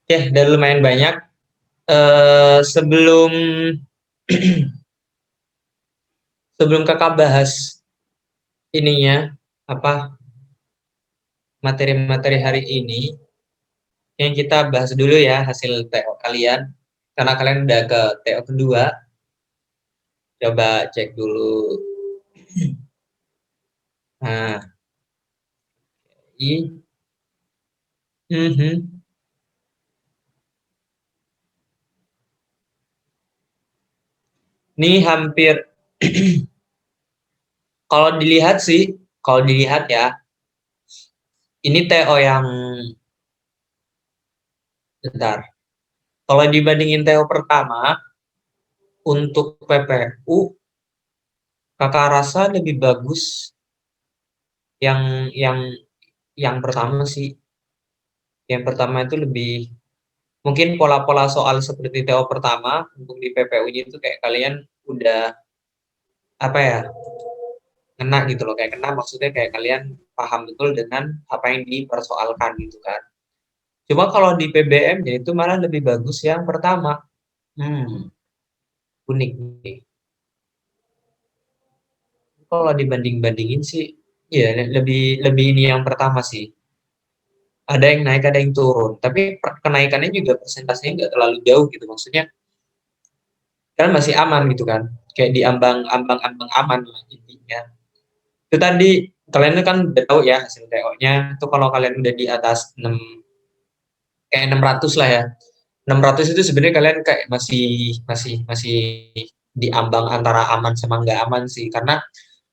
Ya, udah lumayan banyak. Sebelum sebelum kakak bahas ininya apa materi-materi hari ini, yang kita bahas dulu ya hasil TO kalian. Karena kalian udah ke TO kedua, coba cek dulu. Nah, i, mhm. Ini hampir kalau dilihat ya, ini TO yang bentar. Kalau dibandingin TO pertama untuk PPU, kakak rasa lebih bagus yang yang pertama sih. Yang pertama itu lebih mungkin pola-pola soal seperti TO pertama untuk di PPU-nya itu kayak kalian udah apa ya, kena gitu loh, kayak kena maksudnya kayak kalian paham betul dengan apa yang dipersoalkan gitu kan. Cuma kalau di PBM-nya itu malah lebih bagus yang pertama. Hmm, unik nih. Kalau dibanding-bandingin sih, ya lebih lebih ini yang pertama sih. Ada yang naik, ada yang turun. Tapi kenaikannya juga persentasenya nggak terlalu jauh gitu. Maksudnya kan masih aman gitu kan. Kayak di ambang-ambang aman lah intinya. Itu tadi kalian itu kan udah tahu ya hasil TO-nya. Itu kalau kalian udah di atas 6 kayak 600 lah ya. 600 itu sebenarnya kalian kayak masih di ambang antara aman sama nggak aman sih. Karena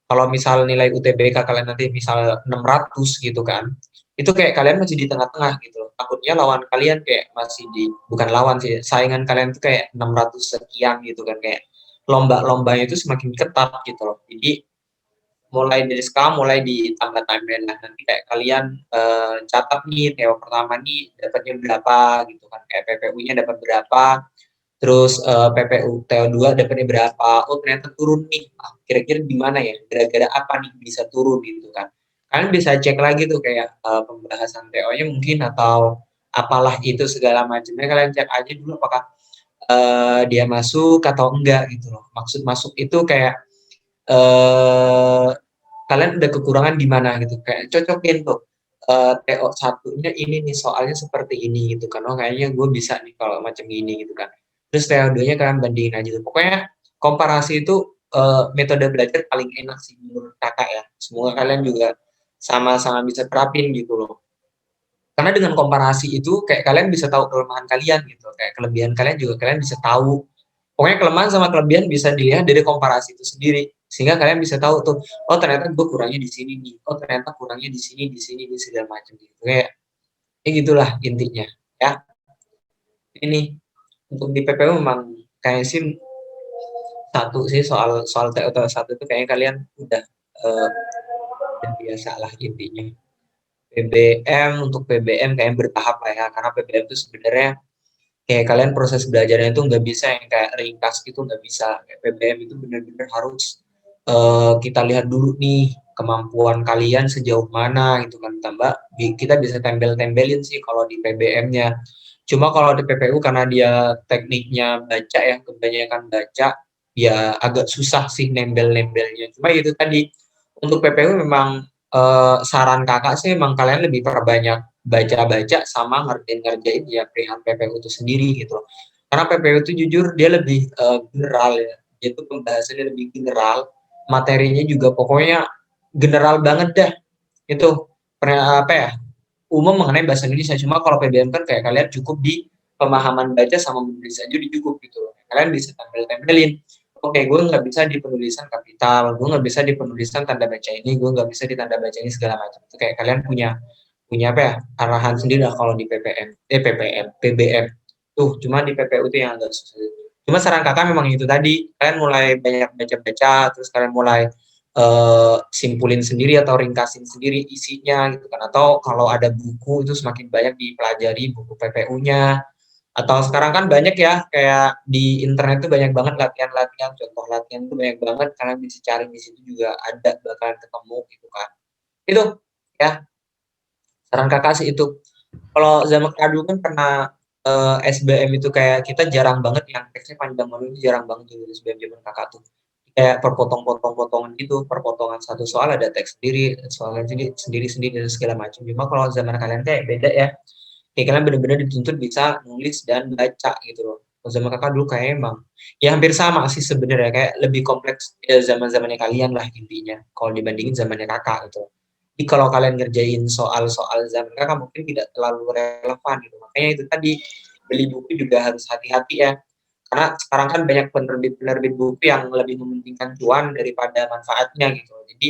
kalau misal nilai UTBK kalian nanti misal 600 gitu kan, itu kayak kalian masih di tengah-tengah gitu loh. Takutnya lawan kalian kayak masih di, bukan lawan sih, saingan kalian tuh kayak 600 sekian gitu kan, kayak lomba-lombanya itu semakin ketat gitu loh. Jadi mulai dari sekarang mulai ditambah timeline lah, nanti kayak kalian catat nih TO pertama nih dapatnya berapa gitu kan, kayak PPU-nya dapat berapa, terus PPU TO2 dapatnya berapa, oh ternyata turun nih. Ah, kira-kira di mana ya, gara-gara apa nih bisa turun gitu kan. Kalian bisa cek lagi tuh kayak pembahasan TO-nya mungkin atau apalah itu segala macamnya, kalian cek aja dulu apakah dia masuk atau enggak gitu loh. Maksud masuk itu kayak eh, kalian udah kekurangan di mana gitu, kayak cocokin tuh TO satunya ini nih soalnya seperti ini gitu kan, oh kayaknya gue bisa nih kalau macam ini gitu kan. Terus TO2-nya kalian bandingin aja tuh, pokoknya komparasi itu metode belajar paling enak sih menurut kakak ya, semoga kalian juga sama-sama bisa terapin gitu loh. Karena dengan komparasi itu kayak kalian bisa tahu kelemahan kalian gitu, kayak kelebihan kalian juga kalian bisa tahu. Pokoknya kelemahan sama kelebihan bisa dilihat dari komparasi itu sendiri. Sehingga kalian bisa tahu tuh, oh ternyata gue kurangnya di sini nih, oh ternyata kurangnya di segala macam gitu. Kayak gitulah intinya. Ya, ini untuk di PPU memang kayak sih satu sih soal soal TO satu itu kayaknya kalian udah uh, biasa lah intinya. PBM, untuk PBM kayak bertahap lah ya, karena PBM itu sebenarnya kayak kalian proses belajarnya itu nggak bisa yang kayak ringkas gitu, nggak bisa. Kayak PBM itu benar-benar harus kita lihat dulu nih kemampuan kalian sejauh mana gitu kan, tambah kita bisa tembel-tembelin sih kalau di PBM-nya. Cuma kalau di PPU karena dia tekniknya baca ya, kebanyakan baca, ya agak susah sih nembel-nembelnya. Cuma itu tadi untuk PPU memang saran kakak sih memang kalian lebih perbanyak baca-baca sama ngerjain-ngerjain ya perihal PPU itu sendiri gitu loh. Karena PPU itu jujur dia lebih general ya. Dia itu pembahasannya lebih general, materinya juga pokoknya general banget dah. Itu apa ya? Umum mengenai bahasa Indonesia. Cuma kalau PBM kan kayak kalian cukup di pemahaman baca sama menulis aja udah cukup gitu loh. Kalian bisa tempel-tempelin. Oke, gue nggak bisa di penulisan kapital, gue nggak bisa di penulisan tanda baca ini, gue nggak bisa di tanda baca ini segala macam. Itu kayak kalian punya punya apa ya, arahan sendiri lah kalau di PPM, PBM. Tuh, cuma di PPU itu yang agak susah. Cuma saran kakak memang itu tadi, kalian mulai banyak baca-baca, terus kalian mulai simpulin sendiri atau ringkasin sendiri isinya gitu kan. Atau kalau ada buku itu semakin banyak dipelajari buku PPU-nya. Atau sekarang kan banyak ya, kayak di internet tuh banyak banget latihan-latihan, contoh latihan tuh banyak banget, kalian bisa cari di situ juga ada, bakalan ketemu gitu kan. Itu ya saran kakak sih itu. Kalau zaman kakak dulu kan pernah SBM itu kayak kita jarang banget yang teksnya panjang banget, itu jarang banget di SBM zaman kakak tuh. Kayak perpotong-potongan gitu, perpotongan satu soal ada teks sendiri, soalnya sendiri-sendiri dan segala macam. Cuma kalau zaman kalian kayak beda ya, kayak kalian bener-bener dituntut bisa nulis dan baca gitu loh. Kalau zaman kakak dulu kayak emang ya hampir sama sih sebenarnya, kayak lebih kompleks ya zaman-zamannya kalian lah intinya kalau dibandingin zamannya kakak gitu. Jadi kalau kalian ngerjain soal-soal zaman kakak mungkin tidak terlalu relevan gitu. Makanya itu tadi beli buku juga harus hati-hati ya. Karena sekarang kan banyak penerbit-penerbit buku yang lebih mementingkan cuan daripada manfaatnya gitu. Jadi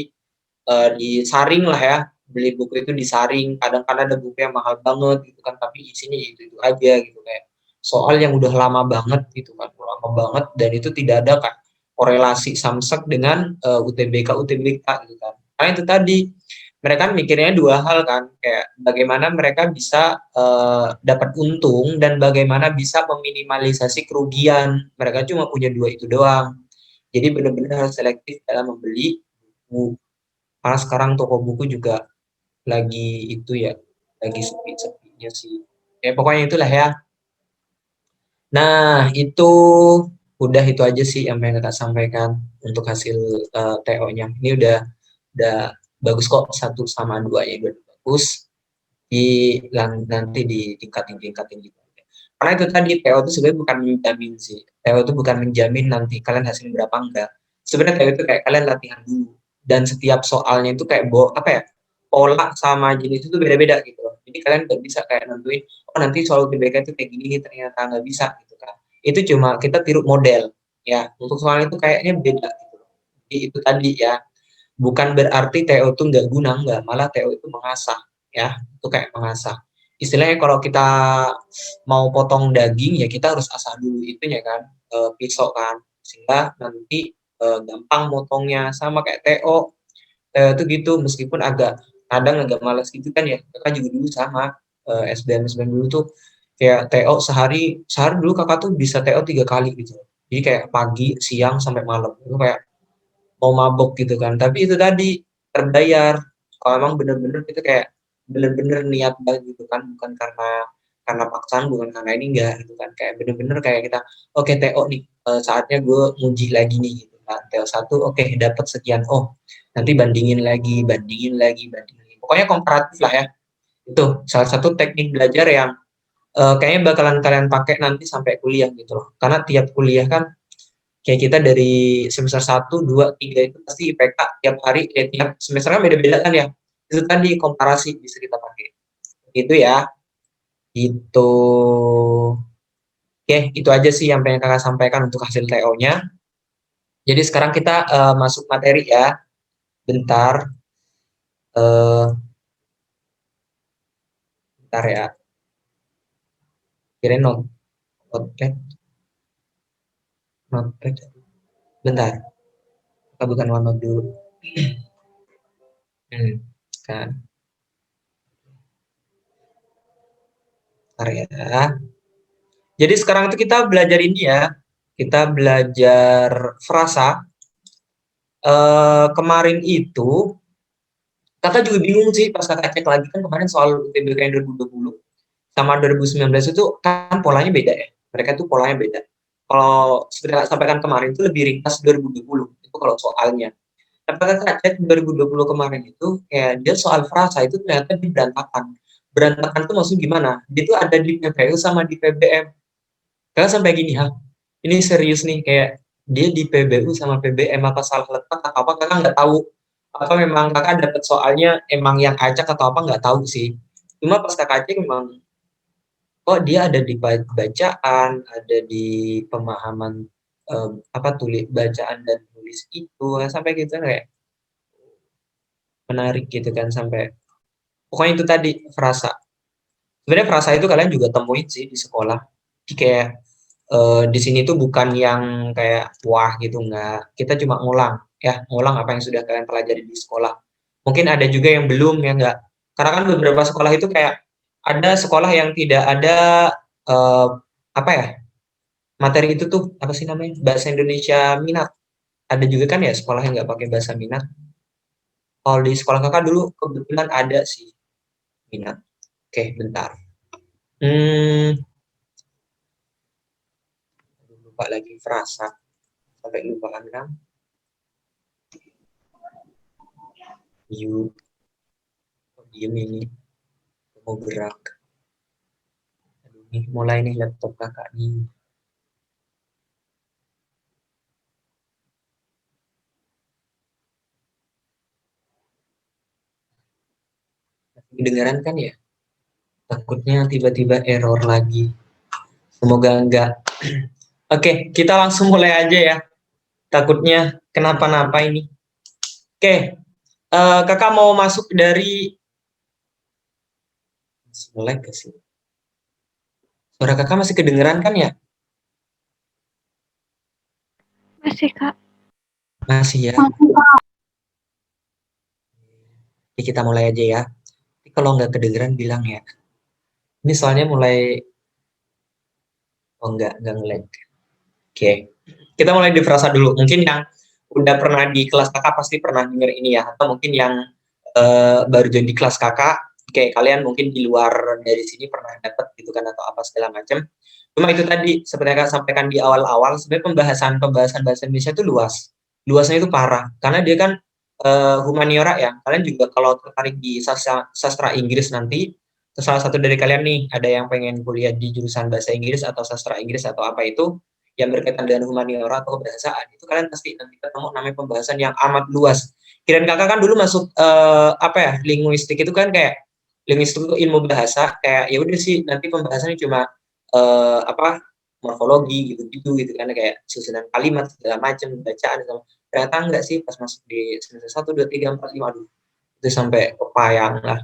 disaring lah ya, beli buku itu disaring, kadang-kadang ada buku yang mahal banget gitu kan, tapi isinya itu aja gitu, kayak soal yang udah lama banget gitu kan, lama banget, dan itu tidak ada kan korelasi samsek dengan UTBK UTBK gitu kan. Karena itu tadi mereka mikirnya dua hal kan, kayak bagaimana mereka bisa dapat untung dan bagaimana bisa meminimalisasi kerugian. Mereka cuma punya dua itu doang. Jadi benar-benar harus selektif dalam membeli buku. Karena sekarang toko buku juga lagi itu ya, lagi sepi-sepinya sih. Ya pokoknya itulah ya. Nah, udah itu aja sih yang pengen Kakak sampaikan untuk hasil TO-nya. Ini udah bagus kok, satu sama dua ya udah bagus. Nanti ditingkatin juga. Karena itu tadi TO itu sebenarnya bukan menjamin sih. TO itu bukan menjamin nanti kalian hasilnya berapa enggak. Sebenarnya TO itu kayak kalian latihan dulu. Dan setiap soalnya itu kayak apa ya, pola sama jenis itu beda-beda gitu loh. Jadi kalian nggak bisa kayak nentuin, oh nanti soal UTBK itu kayak gini, ternyata nggak bisa gitu kan. Itu cuma kita tiru model. Ya, untuk soal itu kayaknya beda gitu loh. Jadi itu tadi ya, bukan berarti TO itu nggak guna, nggak. Malah TO itu mengasah ya, itu kayak mengasah. Istilahnya kalau kita mau potong daging ya kita harus asah dulu itunya kan, pisau kan, sehingga nanti gampang motongnya. Sama kayak TO. TO itu gitu, meskipun kadang agak malas gitu kan ya, kakak juga dulu sama SBM dulu tuh kayak TO sehari sehari dulu kakak tuh bisa TO 3 kali gitu. Jadi kayak pagi, siang sampai malam itu kayak mau mabok gitu kan, tapi itu tadi terbayar kalau emang bener-bener kita kayak bener-bener niat banget gitu kan, bukan karena paksaan, bukan karena ini enggak gitu kan, kayak bener-bener kayak kita oke, TO nih, saatnya gue nguji lagi nih gitu kan, TO satu oke, dapat sekian, oh nanti bandingin lagi, pokoknya komparatif lah ya. Itu salah satu teknik belajar yang kayaknya bakalan kalian pakai nanti sampai kuliah gitu loh, karena tiap kuliah kan kayak kita dari semester 1, 2, 3 itu pasti IPK tiap hari, tiap semester kan beda-beda kan ya. Itu tadi komparasi bisa kita pakai. Itu ya. Itu. Oke, itu aja sih yang pengen kakak sampaikan untuk hasil TO-nya. Jadi sekarang kita masuk materi ya. Bentar. eh bentar ya. Kira notepad. Notepad. Bentar. Kita bukan OneNote dulu. Kan. Bentar ya. Jadi sekarang itu kita belajar ini ya. Kita belajar frasa. Kemarin itu kakak juga bingung sih pas kakak cek lagi kan kemarin soal UTBK yang 2020 sama 2019 itu kan polanya beda ya. Mereka tuh polanya beda. Kalau seperti kakak sampaikan kemarin itu lebih ringkas 2020 itu kalau soalnya. Tapi kakak cek 2020 kemarin itu kayak dia soal frasa itu ternyata di berantakan. Berantakan tuh maksudnya gimana? Dia tuh ada di PPU sama di PBM. Kakak sampai gini, ha, ini serius nih, kayak dia di PBU sama PBM, apa salah letak atau apa kakak nggak tahu, apa memang kakak dapet soalnya emang yang acak atau apa nggak tahu sih. Cuma pas kakak cek memang kok dia ada di bacaan, ada di pemahaman, apa tulis bacaan dan tulis itu sampai gitu kayak menarik gitu kan, sampai pokoknya itu tadi frasa. Sebenarnya frasa itu kalian juga temuin sih di sekolah. Jadi kayak di sini tuh bukan yang kayak wah gitu, nggak. Kita cuma ngulang apa yang sudah kalian pelajari di sekolah. Mungkin ada juga yang belum ya nggak. Karena kan beberapa sekolah itu kayak ada sekolah yang tidak ada eh, apa ya, materi itu tuh apa sih namanya, bahasa Indonesia minat. Ada juga kan ya sekolah yang nggak pakai bahasa minat. Kalau di sekolah kakak dulu kebetulan ada sih minat. Oke, bentar. Hmm, lupa lagi frasa. Sampai lupa kan? You, diem ini, mau gerak. Aduh, nih, mulai nih laptop kakak nih. Kedengeran kan ya? Takutnya tiba-tiba error lagi. Semoga enggak. Oke, kita langsung mulai aja ya. Takutnya kenapa-napa ini. Oke, kakak mau masuk dari mulai ke sini. Suara kakak masih kedengeran kan ya? Masih, Kak. Masih ya. Jadi kita mulai aja ya. Tapi kalau nggak kedengeran bilang ya. Ini soalnya mulai, oh nggak ngelag. Oke, kita mulai di frasa dulu. Mungkin yang udah pernah di kelas kakak pasti pernah denger ini ya. Atau mungkin yang baru join di kelas kakak, kayak kalian mungkin di luar dari sini pernah dapat gitu kan atau apa segala macam. Cuma itu tadi seperti yang kakak sampaikan di awal-awal, sebenarnya pembahasan bahasa Indonesia itu luas. Luasnya itu parah. Karena dia kan humaniora ya. Kalian juga kalau tertarik di sastra Inggris nanti, salah satu dari kalian nih ada yang pengen kuliah di jurusan bahasa Inggris atau sastra Inggris atau apa itu yang berkaitan dengan humaniora atau kebahasaan itu kalian pasti nanti ketemu namanya pembahasan yang amat luas. Kirain kakak kan dulu masuk apa ya linguistik itu kan kayak linguistik itu ilmu bahasa kayak ya udah sih nanti pembahasannya cuma apa morfologi gitu-gitu gitu kan kayak susunan kalimat segala macam bacaan sama ternyata enggak sih pas masuk di semester 1, 2, 3, 4, 5 aduh itu sampai kepayang lah.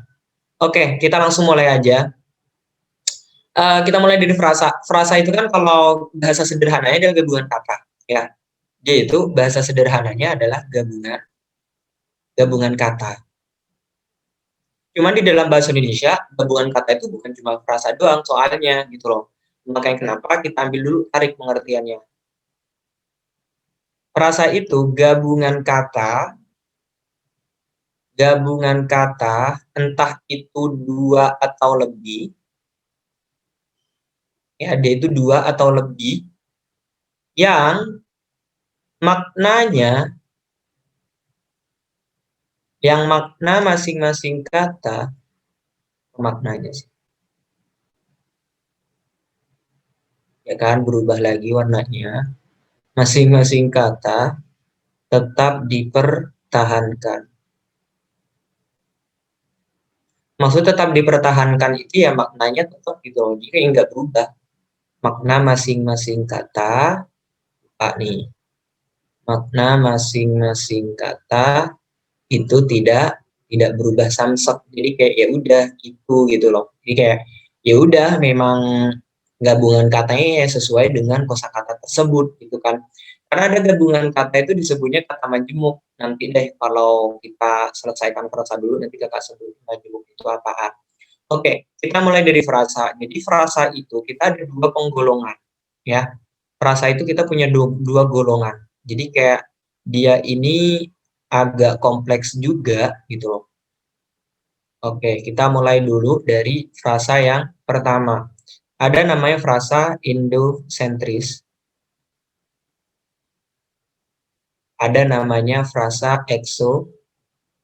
Oke, kita langsung mulai aja. Kita mulai dari frasa. Frasa itu kan kalau bahasa sederhananya adalah gabungan kata, ya. Jadi itu bahasa sederhananya adalah gabungan gabungan kata. Cuman di dalam bahasa Indonesia, gabungan kata itu bukan cuma frasa doang soalnya gitu loh. Makanya kenapa kita ambil dulu tarik pengertiannya. Frasa itu gabungan kata entah itu dua atau lebih, ya dia itu dua atau lebih yang maknanya yang makna masing-masing kata maknanya sih ya kan berubah lagi warnanya masing-masing kata tetap dipertahankan. Maksud tetap dipertahankan itu ya maknanya tetap gitu loh jadi nggak berubah makna masing-masing kata. Pak nih makna masing-masing kata itu tidak berubah samsek jadi kayak ya udah gitu loh jadi kayak ya udah memang gabungan katanya ya sesuai dengan kosakata tersebut gitu kan karena ada gabungan kata itu disebutnya kata majemuk nanti deh kalau kita selesaikan frasa dulu nanti kakak sebut majemuk itu apaan. Oke kita mulai dari frasa jadi frasa itu kita ada dua penggolongan ya frasa itu kita punya dua golongan jadi kayak dia ini agak kompleks juga gitu loh. Oke, kita mulai dulu dari frasa yang pertama. Ada namanya frasa endosentris. Ada namanya frasa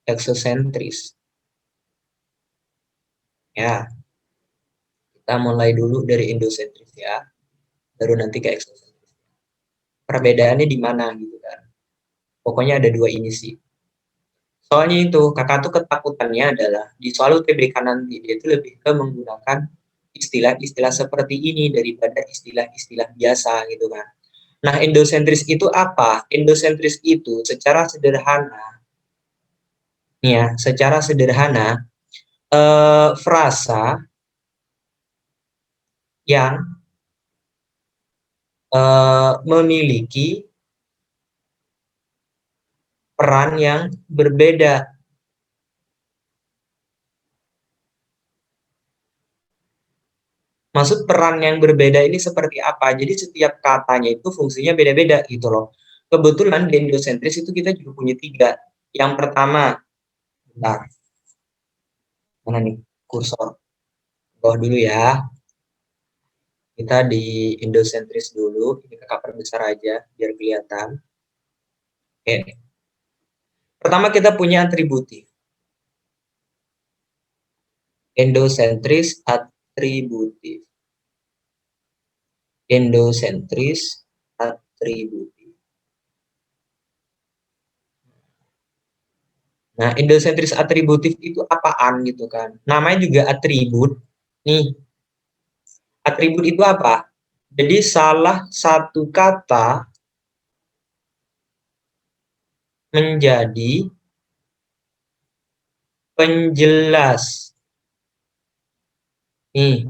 eksosentris. Ya, kita mulai dulu dari endosentris ya, baru nanti ke eksosentris. Perbedaannya di mana gitu kan? Pokoknya ada dua ini sih. Soalnya itu kakak tuh ketakutannya adalah di soal UTBK nanti dia itu lebih ke menggunakan istilah-istilah seperti ini daripada istilah-istilah biasa gitu kan. Nah, endosentris itu apa? Endosentris itu secara sederhana, nih ya, secara sederhana frasa yang memiliki peran yang berbeda. Maksud peran yang berbeda ini seperti apa? Jadi setiap katanya itu fungsinya beda-beda gitu loh. Kebetulan di endosentris itu kita juga punya tiga. Yang pertama, bentar, mana nih kursor? Bawah dulu ya. Kita di endosentris dulu, ini kakak perbesar aja biar kelihatan. Oke. Pertama kita punya atributif. Endosentris atributif. Endosentris atributif. Nah, endosentris atributif itu apaan gitu kan? Namanya juga atribut. Nih, atribut itu apa? Jadi salah satu kata menjadi penjelas. Nih,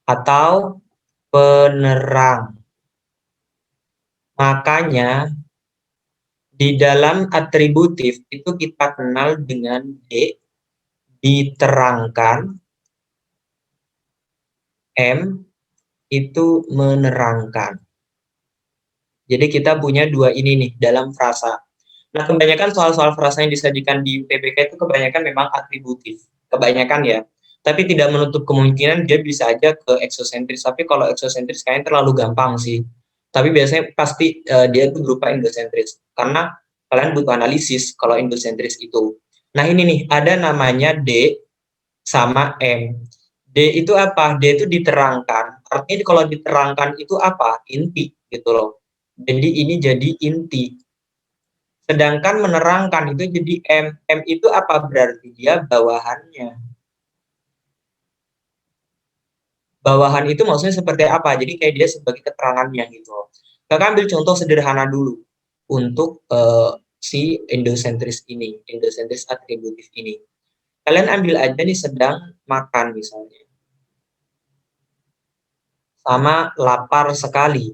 atau penerang. Makanya di dalam atributif itu kita kenal dengan D, diterangkan, M, itu menerangkan. Jadi kita punya dua ini nih dalam frasa. Nah, kebanyakan soal-soal frasa yang disajikan di UTBK itu kebanyakan memang atributif. Kebanyakan ya. Tapi tidak menutup kemungkinan dia bisa aja ke eksosentris. Tapi kalau eksosentris kayaknya terlalu gampang sih. Tapi biasanya pasti dia itu berupa endosentris. Karena kalian butuh analisis kalau endosentris itu. Nah, ini nih, ada namanya D sama M. D itu apa? D itu diterangkan. Artinya kalau diterangkan itu apa? Inti gitu loh. Jadi ini jadi inti. Sedangkan menerangkan itu jadi M. M itu apa? Berarti dia bawahannya. Bawahan itu maksudnya seperti apa? Jadi kayak dia sebagai keterangannya gitu. Kakak ambil contoh sederhana dulu untuk si endosentris ini, endosentris atributif ini. Kalian ambil aja nih sedang makan misalnya. Sama lapar sekali.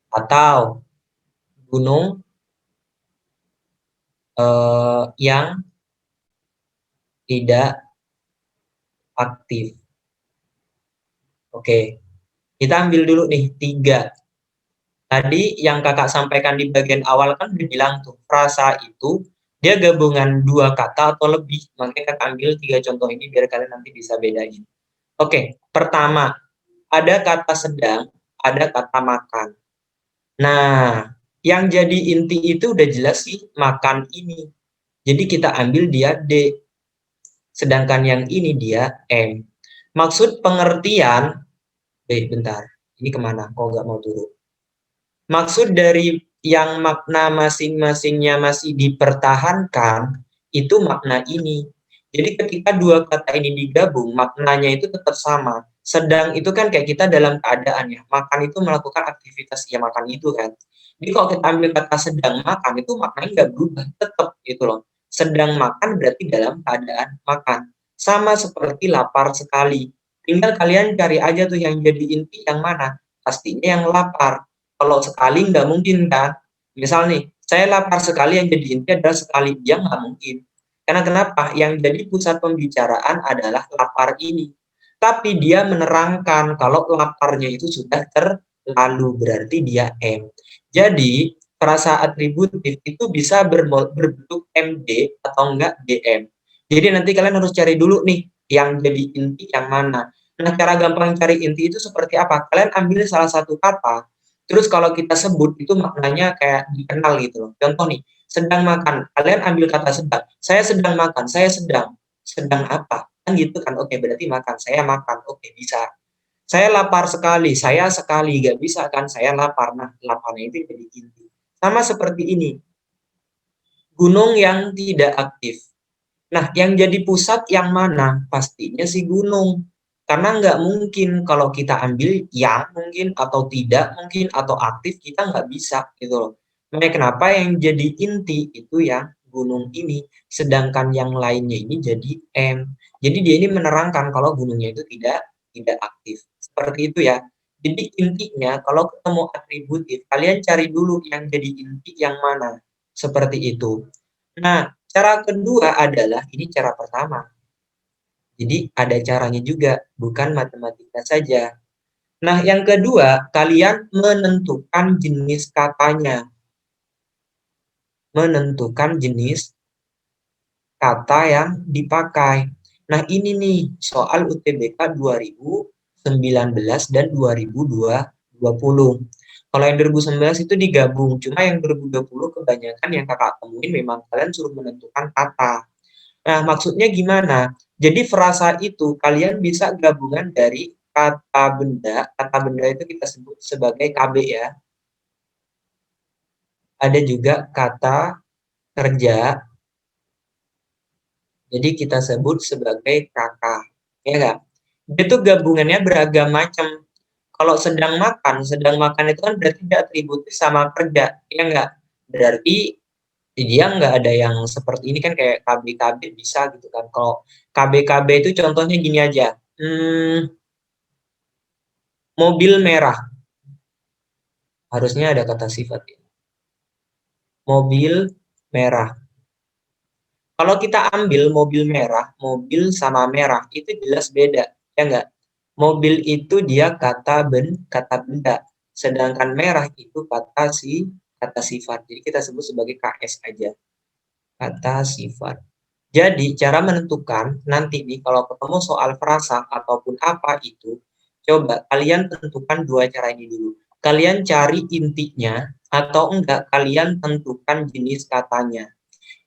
Atau gunung yang tidak aktif. Oke, kita ambil dulu nih 3. Tadi yang kakak sampaikan di bagian awal kan udah bilang tuh, frasa itu dia gabungan 2 kata atau lebih. Makanya kakak ambil 3 contoh ini biar kalian nanti bisa bedain. Oke, pertama, ada kata sedang, ada kata makan. Nah, yang jadi inti itu udah jelas sih, makan ini. Jadi kita ambil dia D, sedangkan yang ini dia M. Maksud pengertian, bentar, ini kemana? Kok nggak mau turun? Maksud dari yang makna masing-masingnya masih dipertahankan, itu makna ini. Jadi ketika dua kata ini digabung, maknanya itu tetap sama. Sedang itu kan kayak kita dalam keadaan ya, makan itu melakukan aktivitas ya makan itu kan. Jadi kalau kita ambil kata sedang makan, itu maknanya nggak berubah, tetap gitu loh. Sedang makan berarti dalam keadaan makan. Sama seperti lapar sekali. Tinggal kalian cari aja tuh yang jadi inti yang mana. Pastinya yang lapar. Kalau sekali nggak mungkin kan. Misal nih, saya lapar sekali yang jadi inti adalah sekali. Dia nggak mungkin. Karena kenapa? Yang jadi pusat pembicaraan adalah lapar ini. Tapi dia menerangkan kalau laparnya itu sudah terlalu, berarti dia M. Jadi, frasa atributif itu bisa berbentuk MD atau enggak DM. Jadi nanti kalian harus cari dulu nih, yang jadi inti yang mana. Nah, cara gampang cari inti itu seperti apa? Kalian ambil salah satu kata, terus kalau kita sebut itu maknanya kayak dikenal gitu loh. Contoh nih, sedang makan. Kalian ambil kata sedang. Saya sedang makan. Saya sedang. Sedang apa? Kan gitu kan. Oke, berarti makan. Saya makan. Oke, bisa. Saya lapar sekali. Saya sekali. Gak bisa kan. Saya lapar. Nah, laparnya itu jadi inti. Sama seperti ini. Gunung yang tidak aktif. Nah, yang jadi pusat yang mana? Pastinya si gunung. Karena nggak mungkin kalau kita ambil yang mungkin atau tidak mungkin atau aktif, kita nggak bisa gitu loh. Makanya kenapa yang jadi inti itu yang gunung ini, sedangkan yang lainnya ini jadi M. Jadi dia ini menerangkan kalau gunungnya itu tidak aktif. Seperti itu ya. Jadi intinya kalau ketemu atributif, kalian cari dulu yang jadi inti yang mana. Seperti itu. Nah, cara kedua adalah, ini cara pertama. Jadi ada caranya juga, bukan matematika saja. Nah, yang kedua, kalian menentukan jenis katanya. Menentukan jenis kata yang dipakai. Nah, ini nih soal UTBK 2019 dan 2020. Kalau yang 2019 itu digabung, cuma yang 2020 kebanyakan yang kakak temuin memang kalian suruh menentukan kata. Nah, maksudnya gimana? Jadi frasa itu kalian bisa gabungan dari kata benda itu kita sebut sebagai KB ya. Ada juga kata kerja, jadi kita sebut sebagai kakak. Ya enggak? Itu gabungannya beragam macam. Kalau sedang makan itu kan berarti dia atributif sama kerja, ya enggak? Berarti dia nggak ada yang seperti ini kan kayak KB-KB bisa gitu kan. Kalau KB-KB itu contohnya gini aja. Mobil merah, harusnya ada kata sifat ya. Mobil merah. Kalau kita ambil mobil merah, mobil sama merah itu jelas beda, ya enggak? Mobil itu dia kata benda, sedangkan merah itu kata sifat. Jadi kita sebut sebagai KS aja, kata sifat. Jadi cara menentukan nanti nih kalau ketemu soal frasa ataupun apa itu, coba kalian tentukan dua cara ini dulu. Kalian cari intinya atau enggak kalian tentukan jenis katanya.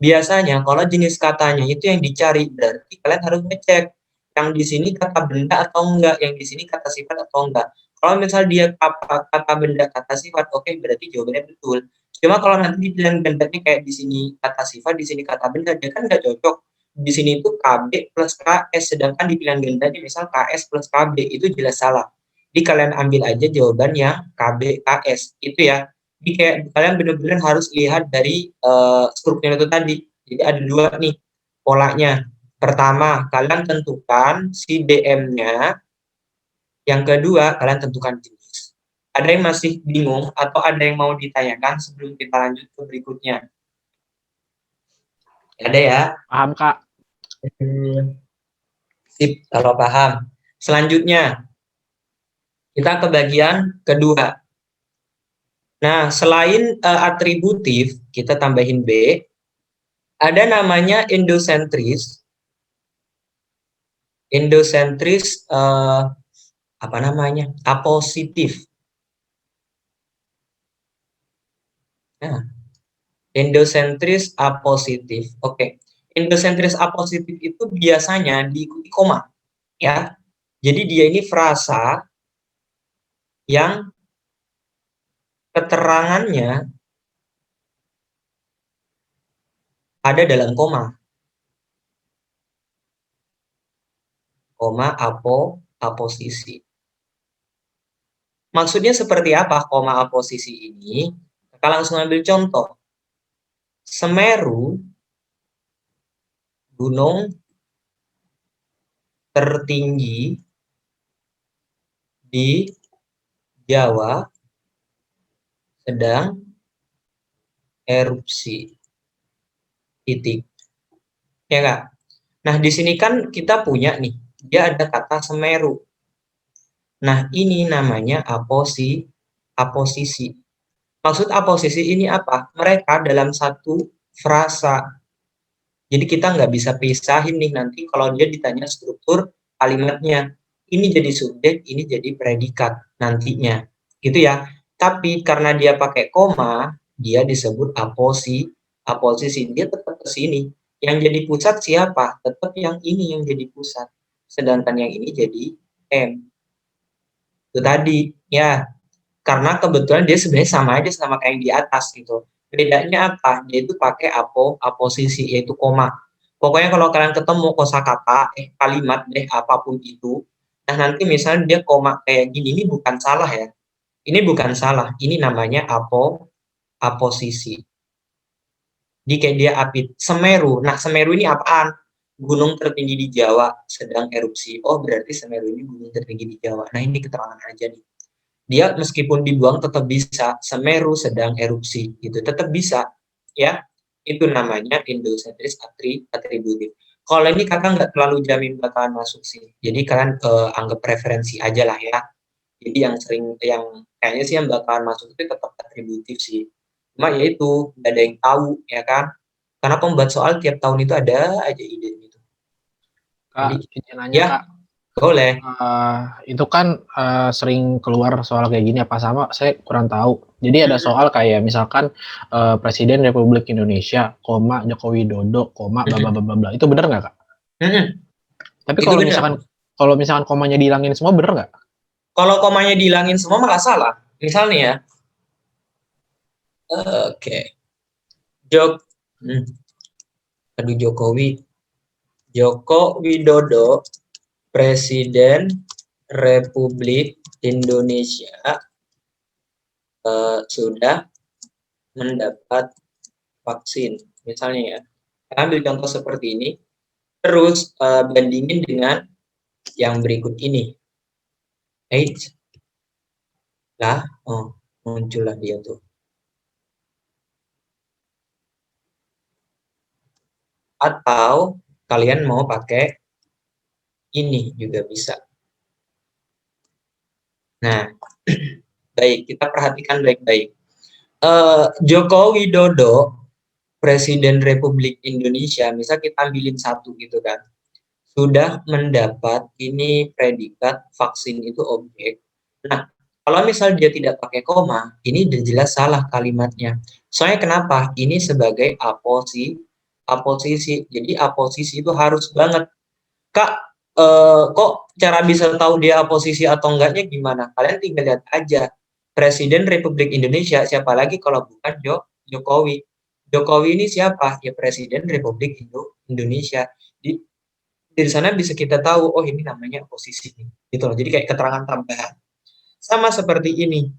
Biasanya kalau jenis katanya itu yang dicari, berarti kalian harus ngecek yang di sini kata benda atau enggak, yang di sini kata sifat atau enggak. Kalau misal dia kata benda kata sifat, oke, berarti jawabannya betul. Cuma kalau nanti di pilihan gandanya kayak di sini kata sifat, di sini kata benda, dia kan nggak cocok. Di sini itu KB plus KS, sedangkan di pilihan gandanya misal KS plus KB, itu jelas salah. Jadi kalian ambil aja jawaban yang KB KS, itu ya. Jadi kayak kalian benar-benar harus lihat dari struktur itu tadi. Jadi ada dua nih polanya. Pertama, kalian tentukan si DM-nya. Yang kedua, kalian tentukan jenis. Ada yang masih bingung atau ada yang mau ditanyakan sebelum kita lanjut ke berikutnya? Ada ya? Paham, Kak. Sip, kalau paham. Selanjutnya, kita ke bagian kedua. Nah, selain atributif, kita tambahin B, ada namanya endosentris. Endosentris apa namanya? Apositif. Nah, endosentris apositif. Oke. Endosentris apositif itu biasanya diikuti koma, ya. Jadi dia ini frasa yang keterangannya ada dalam koma. Koma aposisi. Maksudnya seperti apa koma aposisi ini? Kita langsung ambil contoh. Semeru, gunung tertinggi di Jawa, sedang erupsi. Titik. Ya enggak? Nah, di sini kan kita punya nih, dia ada kata Semeru. Nah, ini namanya aposisi. Maksud aposisi ini apa? Mereka dalam satu frasa. Jadi kita nggak bisa pisahin nih nanti kalau dia ditanya struktur kalimatnya. Ini jadi subjek, ini jadi predikat nantinya. Gitu ya. Tapi karena dia pakai koma, dia disebut aposisi. Dia tetap ke sini. Yang jadi pusat siapa? Tetap yang ini yang jadi pusat. Sedangkan yang ini jadi M. Itu tadi, ya. Karena kebetulan dia sebenarnya sama aja sama kayak yang di atas gitu. Bedanya apa? Dia itu pakai aposisi, yaitu koma. Pokoknya kalau kalian ketemu kosakata, kalimat deh apapun itu, nah nanti misalnya dia koma kayak gini, ini bukan salah ya. Ini bukan salah, ini namanya aposisi. Jadi kayak dia api Semeru. Nah, Semeru ini apaan? Gunung tertinggi di Jawa sedang erupsi. Oh, berarti Semeru ini gunung tertinggi di Jawa. Nah, ini keterangan aja nih. Dia meskipun dibuang tetap bisa. Semeru sedang erupsi gitu. Tetap bisa ya. Itu namanya endosentris atributif. Kalau ini kakak nggak terlalu jamin bakalan masuk sih. Jadi kalian anggap preferensi aja lah ya. Jadi yang kayaknya sih yang bakalan masuk itu tetap atributif sih. Cuma ya itu nggak ada yang tahu ya kan. Karena pembuat soal tiap tahun itu ada aja ide gitu. Kak, Jadi, izin nanya ya, Kak. boleh. Itu kan sering keluar soal kayak gini apa sama? Saya kurang tahu. Jadi ada soal kayak misalkan Presiden Republik Indonesia, koma Joko Widodo, koma bla bla bla bla bla. Itu benar nggak Kak? Tapi Itu benar. kalau misalkan komanya dihilangin semua benar nggak? Kalau komanya dihilangin semua malah salah. Misalnya ya, oke, Joko Widodo, Presiden Republik Indonesia, sudah mendapat vaksin. Misalnya ya, ambil contoh seperti ini, terus bandingin dengan yang berikut ini. Muncullah dia tuh. Atau kalian mau pakai ini juga bisa. Nah, baik, kita perhatikan baik-baik. Joko Widodo, Presiden Republik Indonesia, misal kita ambilin satu gitu kan, sudah mendapat ini predikat vaksin itu objek. Nah, kalau misal dia tidak pakai koma, ini udah jelas salah kalimatnya. Soalnya kenapa? Ini sebagai aposisi. Jadi aposisi itu harus banget. Kak, kok cara bisa tahu dia aposisi atau enggaknya gimana? Kalian tinggal lihat aja. Presiden Republik Indonesia, siapa lagi kalau bukan Jokowi. Jokowi ini siapa? Ya Presiden Republik Indonesia. Dari sana bisa kita tahu, oh ini namanya oposisi. Gitu loh. Jadi kayak keterangan tambahan. Sama seperti ini.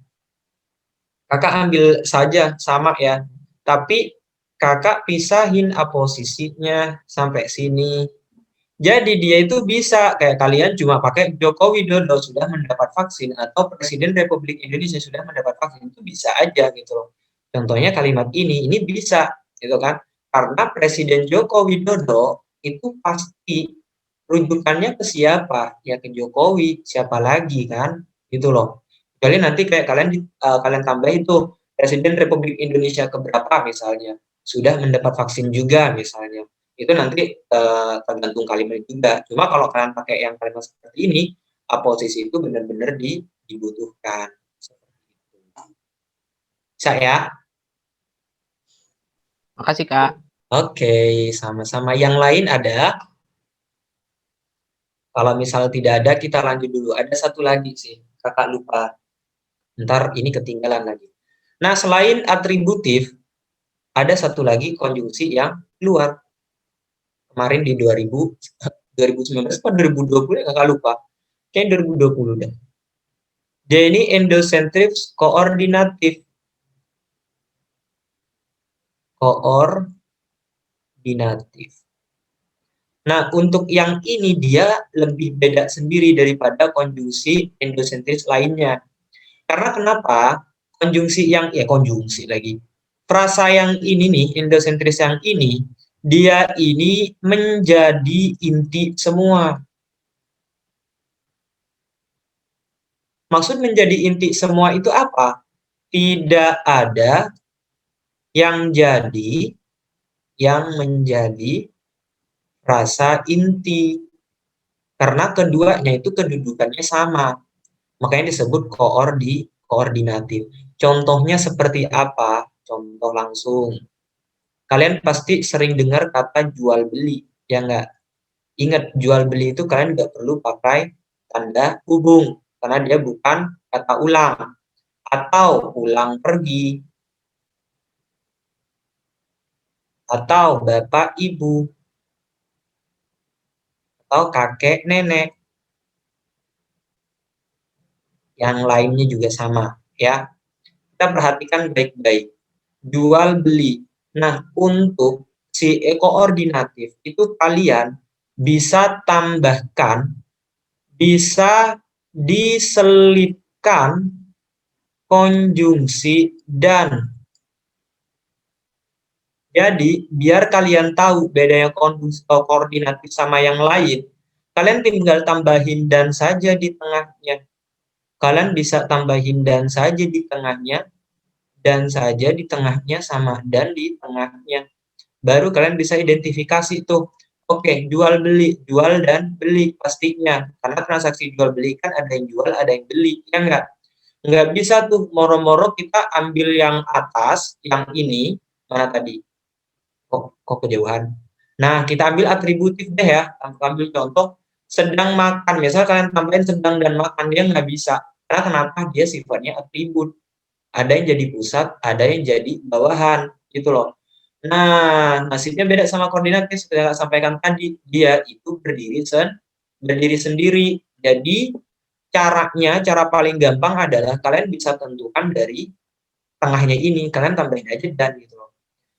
Kakak ambil saja sama ya. Tapi kakak pisahin aposisinya sampai sini. Jadi dia itu bisa kayak kalian cuma pakai Joko Widodo sudah mendapat vaksin atau Presiden Republik Indonesia sudah mendapat vaksin, itu bisa aja gitu loh. Contohnya kalimat ini bisa gitu kan. Karena Presiden Joko Widodo itu pasti rujukannya ke siapa? Ya ke Jokowi, siapa lagi kan? Gitu loh. Kecuali nanti kayak kalian tambah itu Presiden Republik Indonesia keberapa misalnya sudah mendapat vaksin juga misalnya, itu nanti tergantung kalimat juga. Cuma kalau kalian pakai yang kalimat seperti ini, aposisi itu benar-benar dibutuhkan. Bisa ya? Makasih Kak. Oke, sama-sama. Yang lain ada? Kalau misal tidak ada, kita lanjut dulu. Ada satu lagi sih, kakak lupa. Ntar ini ketinggalan lagi. Nah, selain atributif, ada satu lagi konjungsi yang keluar. Kemarin di 2019 atau 2020 ya kakak lupa. Kayak 2020 deh. Dia ini endocentric koordinatif. Nah, untuk yang ini dia lebih beda sendiri daripada konjungsi endosentris lainnya. Karena kenapa? Konjungsi lagi. Frasa yang ini nih, endosentris yang ini, dia ini menjadi inti semua. Maksud menjadi inti semua itu apa? Tidak ada yang menjadi rasa inti. Karena keduanya itu kedudukannya sama. Makanya disebut koordinatif. Contohnya seperti apa? Contoh langsung. Kalian pasti sering dengar kata jual beli, ya enggak? Ingat, jual beli itu kalian nggak perlu pakai tanda hubung, karena dia bukan kata ulang. Atau pulang pergi, atau bapak ibu, atau kakek nenek. Yang lainnya juga sama, ya. Kita perhatikan baik-baik. Jual beli. Nah, untuk si koordinatif itu kalian bisa tambahkan, bisa diselipkan konjungsi dan. Jadi, biar kalian tahu bedanya koordinatif sama yang lain, kalian tinggal tambahin dan saja di tengahnya. Kalian bisa tambahin dan saja di tengahnya, dan saja di tengahnya sama dan di tengahnya. Baru kalian bisa identifikasi tuh, Oke, jual beli, jual dan beli pastinya. Karena transaksi jual beli kan ada yang jual, ada yang beli, ya enggak? Nggak bisa tuh moro-moro kita ambil yang atas, yang ini, mana tadi? Kok kejauhan? Nah, kita ambil atributif deh ya. Ambil contoh, sedang makan. Misal kalian tambahin sedang dan makan, dia nggak bisa. Karena kenapa? Dia sifatnya atribut. Ada yang jadi pusat, ada yang jadi bawahan, gitu loh. Nah, nasibnya beda sama koordinatif. Seperti yang saya sampaikan tadi, dia itu berdiri sendiri. Jadi, cara paling gampang adalah kalian bisa tentukan dari tengahnya ini, kalian tambahin aja dan gitu loh.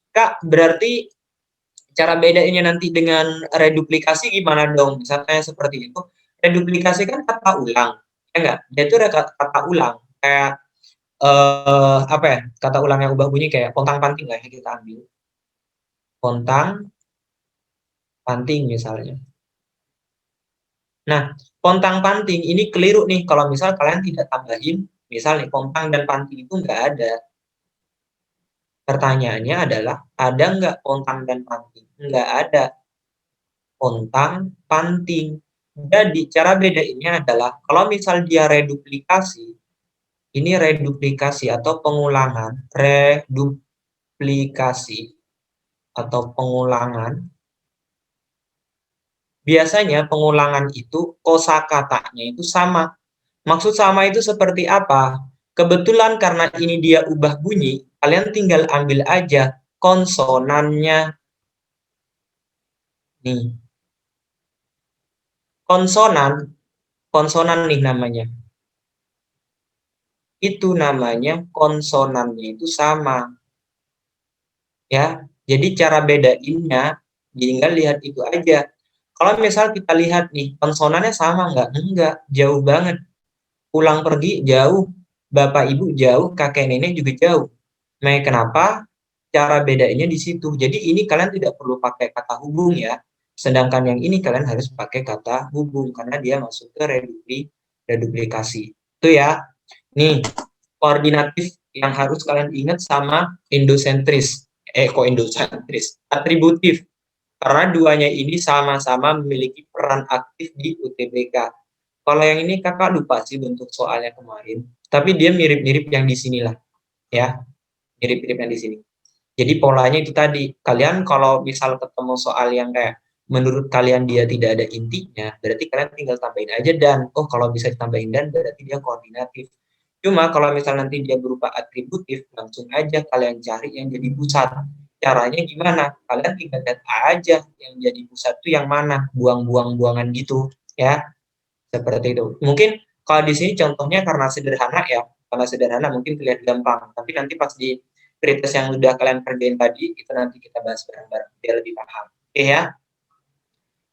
Kak, berarti cara bedainnya nanti dengan reduplikasi gimana dong? Misalnya seperti itu. Reduplikasi kan kata ulang, ya enggak? Dia itu ada kata ulang. Kayak, apa ya, kata ulang yang ubah bunyi kayak pontang-panting lah yang kita ambil. Pontang-panting misalnya. Nah, pontang-panting ini keliru nih kalau misal kalian tidak tambahin, misal nih pontang dan panting itu nggak ada. Pertanyaannya adalah, ada nggak pontang dan panting? Nggak ada. Pontang, panting. Jadi, cara bedainnya adalah, kalau misal dia reduplikasi, ini reduplikasi atau pengulangan, reduplikasi atau pengulangan, biasanya pengulangan itu kosakatanya itu sama. Maksud sama itu seperti apa? Kebetulan karena ini dia ubah bunyi, kalian tinggal ambil aja konsonannya. Nih, konsonan, konsonan nih namanya. Itu namanya konsonannya itu sama. Ya, jadi cara bedainnya, tinggal lihat itu aja. Kalau misal kita lihat nih, konsonannya sama nggak? Enggak, jauh banget. Pulang pergi jauh, bapak ibu jauh, kakek nenek juga jauh. Nah, kenapa? Cara bedainnya di situ. Jadi ini kalian tidak perlu pakai kata hubung ya. Sedangkan yang ini kalian harus pakai kata hubung karena dia masuk ke reduplikasi. Itu ya. Nih, koordinatif yang harus kalian ingat sama endosentris. Kok endosentris? Atributif. Karena duanya ini sama-sama memiliki peran aktif di UTBK. Kalau yang ini kakak lupa sih bentuk soalnya kemarin. Tapi dia mirip-mirip yang di sinilah. Ya, mirip-mirip yang di sini. Jadi polanya itu tadi, kalian kalau misal ketemu soal yang kayak menurut kalian dia tidak ada intinya, berarti kalian tinggal tambahin aja dan, oh kalau bisa ditambahin dan berarti dia koordinatif. Cuma kalau misal nanti dia berupa atributif, langsung aja kalian cari yang jadi pusat. Caranya gimana? Kalian tinggal lihat aja yang jadi pusat itu yang mana, buang-buang-buangan gitu, ya. Seperti itu. Mungkin kalau di sini contohnya karena sederhana ya, karena sederhana mungkin terlihat gampang, tapi nanti pas di pretest yang udah kalian kerjain tadi, itu nanti kita bahas bareng-bareng biar lebih paham. Oke ya.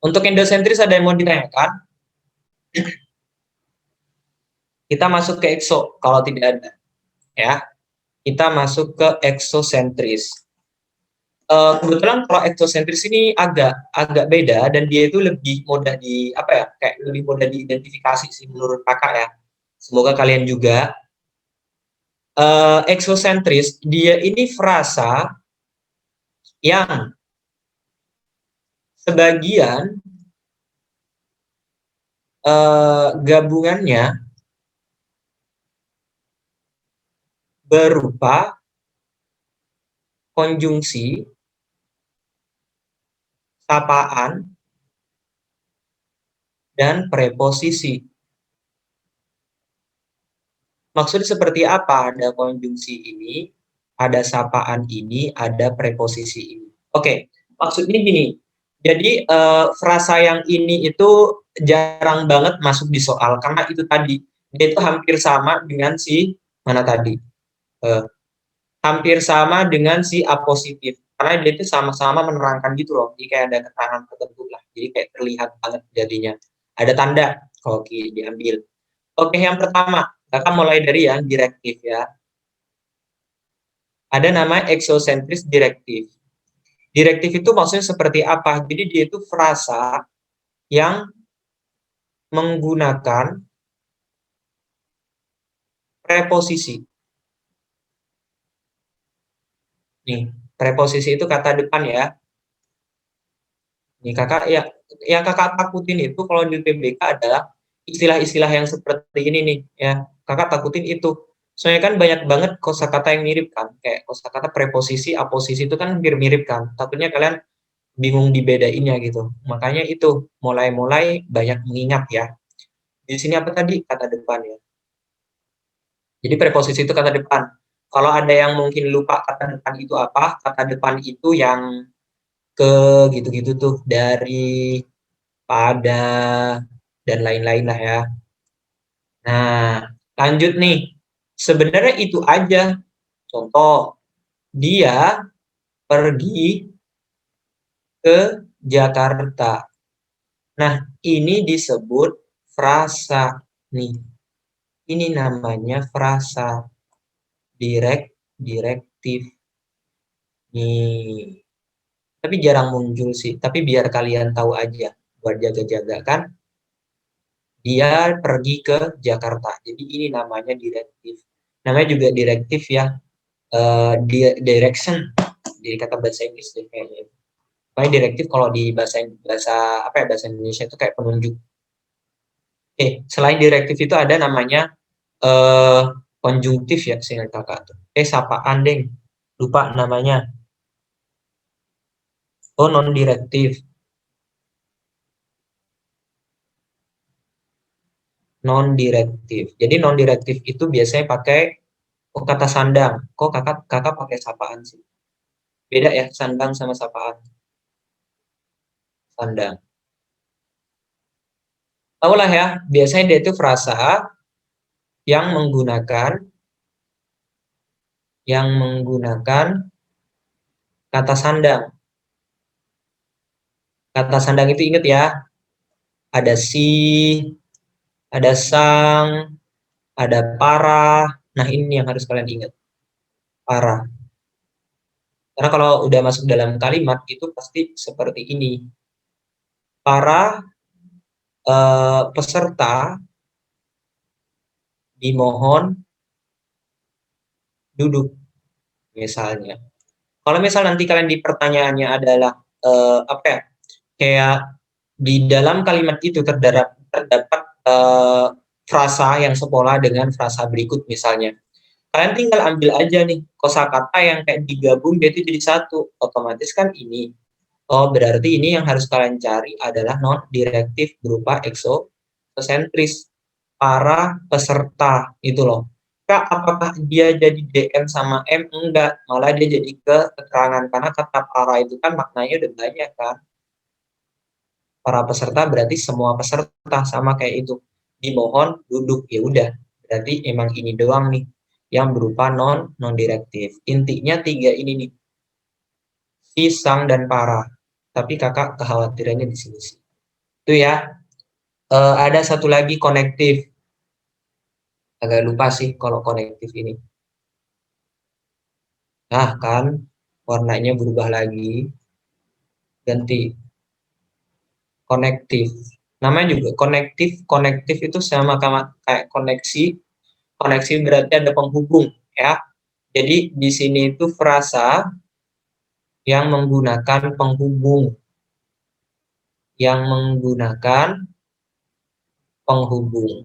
Untuk endosentris ada yang mau ditanyakan? Kita masuk ke exo kalau tidak ada. Ya. Kita masuk ke exosentris. Kebetulan kalau exosentris ini agak beda dan dia itu lebih mudah di apa ya? Kayak lebih mudah diidentifikasi sih menurut kakak ya. Semoga kalian juga. Eksosentris, dia ini frasa yang sebagian gabungannya berupa konjungsi, sapaan, dan preposisi. Maksudnya seperti apa? Ada konjungsi ini, ada sapaan ini, ada preposisi ini. Oke, maksudnya gini. Jadi frasa yang ini itu jarang banget masuk di soal karena itu tadi dia itu hampir sama dengan si mana tadi, hampir sama dengan si apositif karena dia itu sama-sama menerangkan gitu loh. Jadi kayak ada keterangan tertentu lah. Jadi kayak terlihat banget jadinya. Ada tanda kalau diambil. Oke, yang pertama kita mulai dari yang direktif ya. Ada nama eksosentris direktif. Direktif itu maksudnya seperti apa? Jadi dia itu frasa yang menggunakan preposisi. Nih, preposisi itu kata depan ya. Nih kakak ya, yang kakak takutin itu kalau di PBK adalah istilah-istilah yang seperti ini nih ya. Kakak takutin itu. Soalnya kan banyak banget kosakata yang mirip kan. Kayak kosakata preposisi, aposisi itu kan hampir mirip kan. Takutnya kalian bingung dibedainnya gitu. Makanya itu mulai-mulai banyak mengingat ya. Di sini apa tadi? Kata depan ya. Jadi preposisi itu kata depan. Kalau ada yang mungkin lupa kata depan itu apa, kata depan itu yang ke gitu-gitu tuh, dari, pada, dan lain-lain lah ya. Nah, lanjut nih. Sebenarnya itu aja. Contoh, dia pergi ke Jakarta. Nah, ini disebut frasa nih. Ini namanya frasa direktif nih. Tapi jarang muncul sih. Tapi biar kalian tahu aja, buat jaga-jaga kan. Dia pergi ke Jakarta. Jadi ini namanya direktif. Namanya juga direktif ya. Direction. Jadi kata bahasa Inggris deh kayaknya. Makanya direktif kalau di bahasa apa ya, bahasa Indonesia itu kayak penunjuk. Selain direktif itu ada namanya eh konjungtif ya, seingat kakak tuh. Sapaan deng. Lupa namanya. Oh, non direktif. Non direktif. Jadi non direktif itu biasanya pakai kata sandang. Kok kakak kakak pakai sapaan sih? Beda ya, sandang sama sapaan. Sandang. Tahu lah ya, biasanya dia itu frasa yang menggunakan kata sandang. Kata sandang itu ingat ya, ada si, ada sang, ada para. Nah, ini yang harus kalian ingat. Para. Karena kalau udah masuk dalam kalimat itu pasti seperti ini. Para peserta dimohon duduk misalnya. Kalau misal nanti kalian di pertanyaannya adalah apa ya? Kayak di dalam kalimat itu terdapat frasa yang sepola dengan frasa berikut misalnya. Kalian tinggal ambil aja nih kosakata yang kayak digabung dia itu jadi satu. Otomatis kan ini. Oh, berarti ini yang harus kalian cari adalah non direktif berupa eksosentris. Para peserta itu loh. Kak, apakah dia jadi DM sama M? Enggak, malah dia jadi keterangan karena kata para itu kan maknanya udah banyak kan. Para peserta berarti semua peserta, sama kayak itu. Dimohon duduk, ya udah. Berarti emang ini doang nih yang berupa non direktif. Intinya tiga ini nih. Si, sang, dan para. Tapi kakak kekhawatirannya di sini sih. Itu ya. Ada satu lagi konektif. Agak lupa sih kalau konektif ini. Nah kan, warnanya berubah lagi. Ganti. Konektif. Namanya juga konektif. Konektif itu sama kayak koneksi. Koneksi berarti ada penghubung ya. Jadi di sini itu frasa yang menggunakan penghubung. Yang menggunakan penghubung.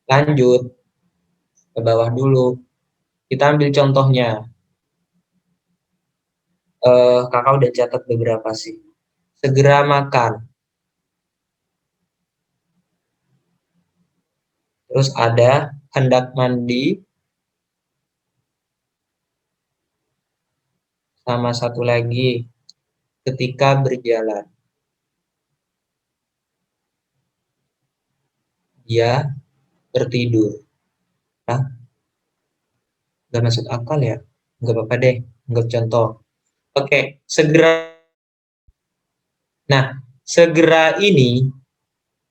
Lanjut ke bawah dulu. Kita ambil contohnya. Kakak udah catat beberapa sih. Segera makan. Terus ada hendak mandi. Sama satu lagi, ketika berjalan. Dia tertidur. Nah, nggak masuk akal ya? Nggak apa-apa deh, nggak contoh. Oke, segera. Nah, segera ini,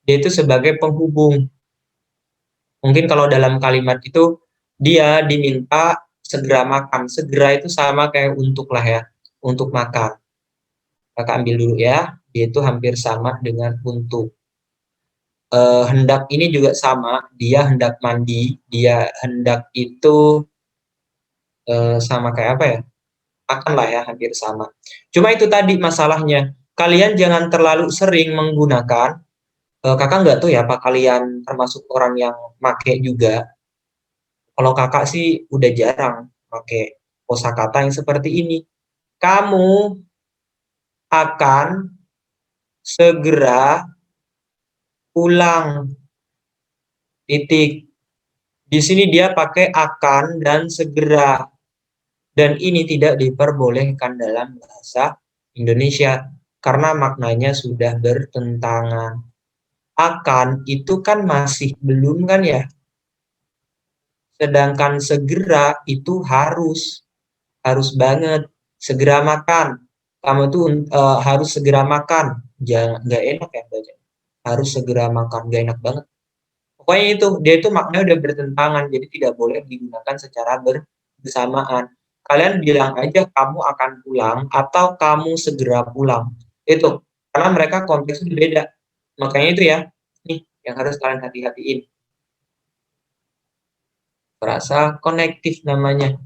dia itu sebagai penghubung. Mungkin kalau dalam kalimat itu, dia diminta segera makan. Segera itu sama kayak untuk lah ya, untuk makan. Kakak ambil dulu ya, dia itu hampir sama dengan untuk. Hendak ini juga sama, dia hendak mandi, dia hendak itu sama kayak apa ya? akanlah ya hampir sama. Cuma itu tadi masalahnya, kalian jangan terlalu sering menggunakan, Kakak nggak tahu ya apa kalian termasuk orang yang make juga. Kalau Kakak sih udah jarang pakai kosakata yang seperti ini. Kamu akan segera pulang, titik. Di sini dia pakai akan dan segera. Dan ini tidak diperbolehkan dalam bahasa Indonesia karena maknanya sudah bertentangan. Akan itu kan masih belum kan ya. Sedangkan segera itu harus banget. Segera makan. Kamu tuh harus segera makan. Jangan nggak enak ya baca. Harus segera makan, nggak enak banget. Pokoknya itu, dia itu maknanya udah bertentangan, jadi tidak boleh digunakan secara bersamaan. Kalian bilang aja kamu akan pulang atau kamu segera pulang. Itu, karena mereka konteksnya beda. Makanya itu ya, nih yang harus kalian hati-hatiin. Frasa konektif namanya.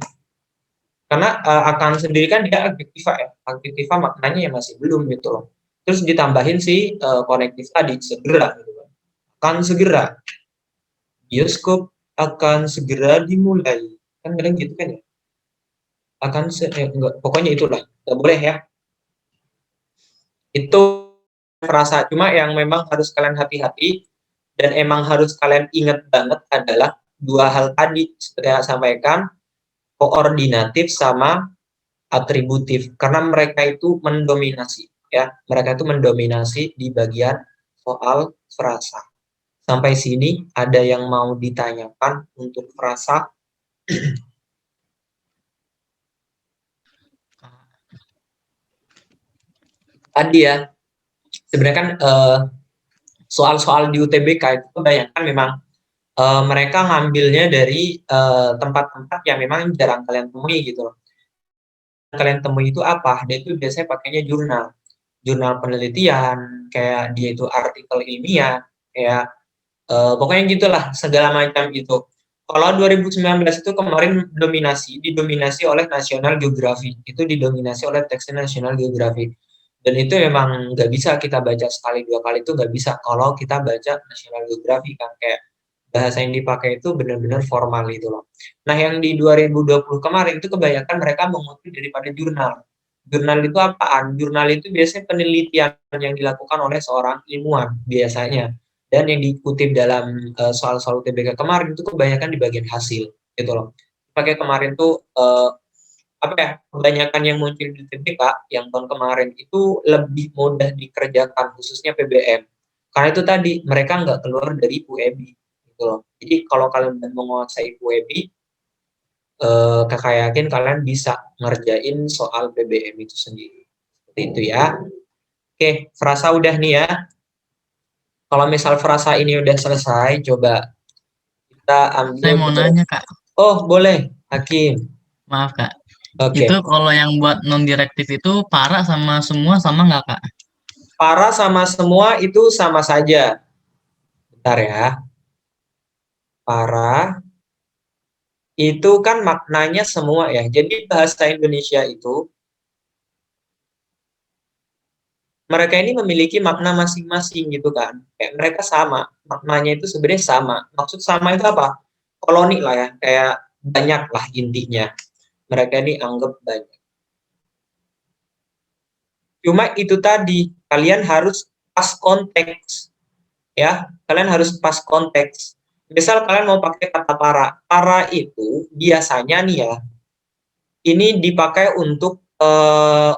Karena akan sendiri kan dia adjektiva ya. Adjektiva maknanya ya masih belum gitu loh. Terus ditambahin si konektif tadi, segera gitu kan. Akan segera. Bioskop akan segera dimulai. Kan kadang gitu kan ya. Enggak, pokoknya itulah. Enggak boleh ya. Itu frasa. Cuma yang memang harus kalian hati-hati dan emang harus kalian ingat banget adalah dua hal tadi seperti yang saya sampaikan, koordinatif sama atributif. Karena mereka itu mendominasi ya. Mereka itu mendominasi di bagian soal frasa. Sampai sini ada yang mau ditanyakan untuk frasa? Tadi ya, sebenarnya kan soal-soal di UTBK itu kebanyakan memang mereka ngambilnya dari tempat-tempat yang memang jarang kalian temui gitu loh. Kalian temui itu apa? Dia itu biasanya pakainya jurnal penelitian, kayak dia itu artikel ilmiah, kayak pokoknya gitulah segala macam gitu. Kalau 2019 itu kemarin didominasi oleh National Geographic, itu didominasi oleh teksnya National Geographic. Dan itu memang nggak bisa kita baca sekali dua kali itu nggak bisa kalau kita baca National Geographic kan kayak bahasa yang dipakai itu benar-benar formal gitu loh. Nah yang di 2020 kemarin itu kebanyakan mereka mengutip daripada jurnal. Jurnal itu apaan? Jurnal itu biasanya penelitian yang dilakukan oleh seorang ilmuwan biasanya. Dan yang dikutip dalam soal-soal UTBK kemarin itu kebanyakan di bagian hasil gitu loh. Pakai kemarin tuh apa ya, kebanyakan yang muncul di UTBK yang tahun kemarin itu lebih mudah dikerjakan khususnya PBM. Karena itu tadi mereka nggak keluar dari UEBI gitu loh. Jadi kalau kalian udah menguasai UEBI, kakak yakin kalian bisa ngerjain soal PBM itu sendiri. Seperti itu ya. Oke, frasa udah nih ya. Kalau misal frasa ini udah selesai, coba kita Saya ambil mau nanya, Kak. Oh, boleh, Hakim. Maaf, Kak. Oke. Itu kalau yang buat non-direktif itu para sama semua sama nggak, Kak? Para sama semua itu sama saja. Bentar ya. Para itu kan maknanya semua ya. Jadi bahasa Indonesia itu mereka ini memiliki makna masing-masing gitu kan. Kayak mereka sama, maknanya itu sebenarnya sama. Maksud sama itu apa? Koloni lah ya, kayak banyak lah intinya. Mereka ini anggap banyak. Cuma itu tadi, kalian harus pas konteks. Ya, kalian harus pas konteks. Misal kalian mau pakai kata para. Para itu biasanya nih ya, ini dipakai untuk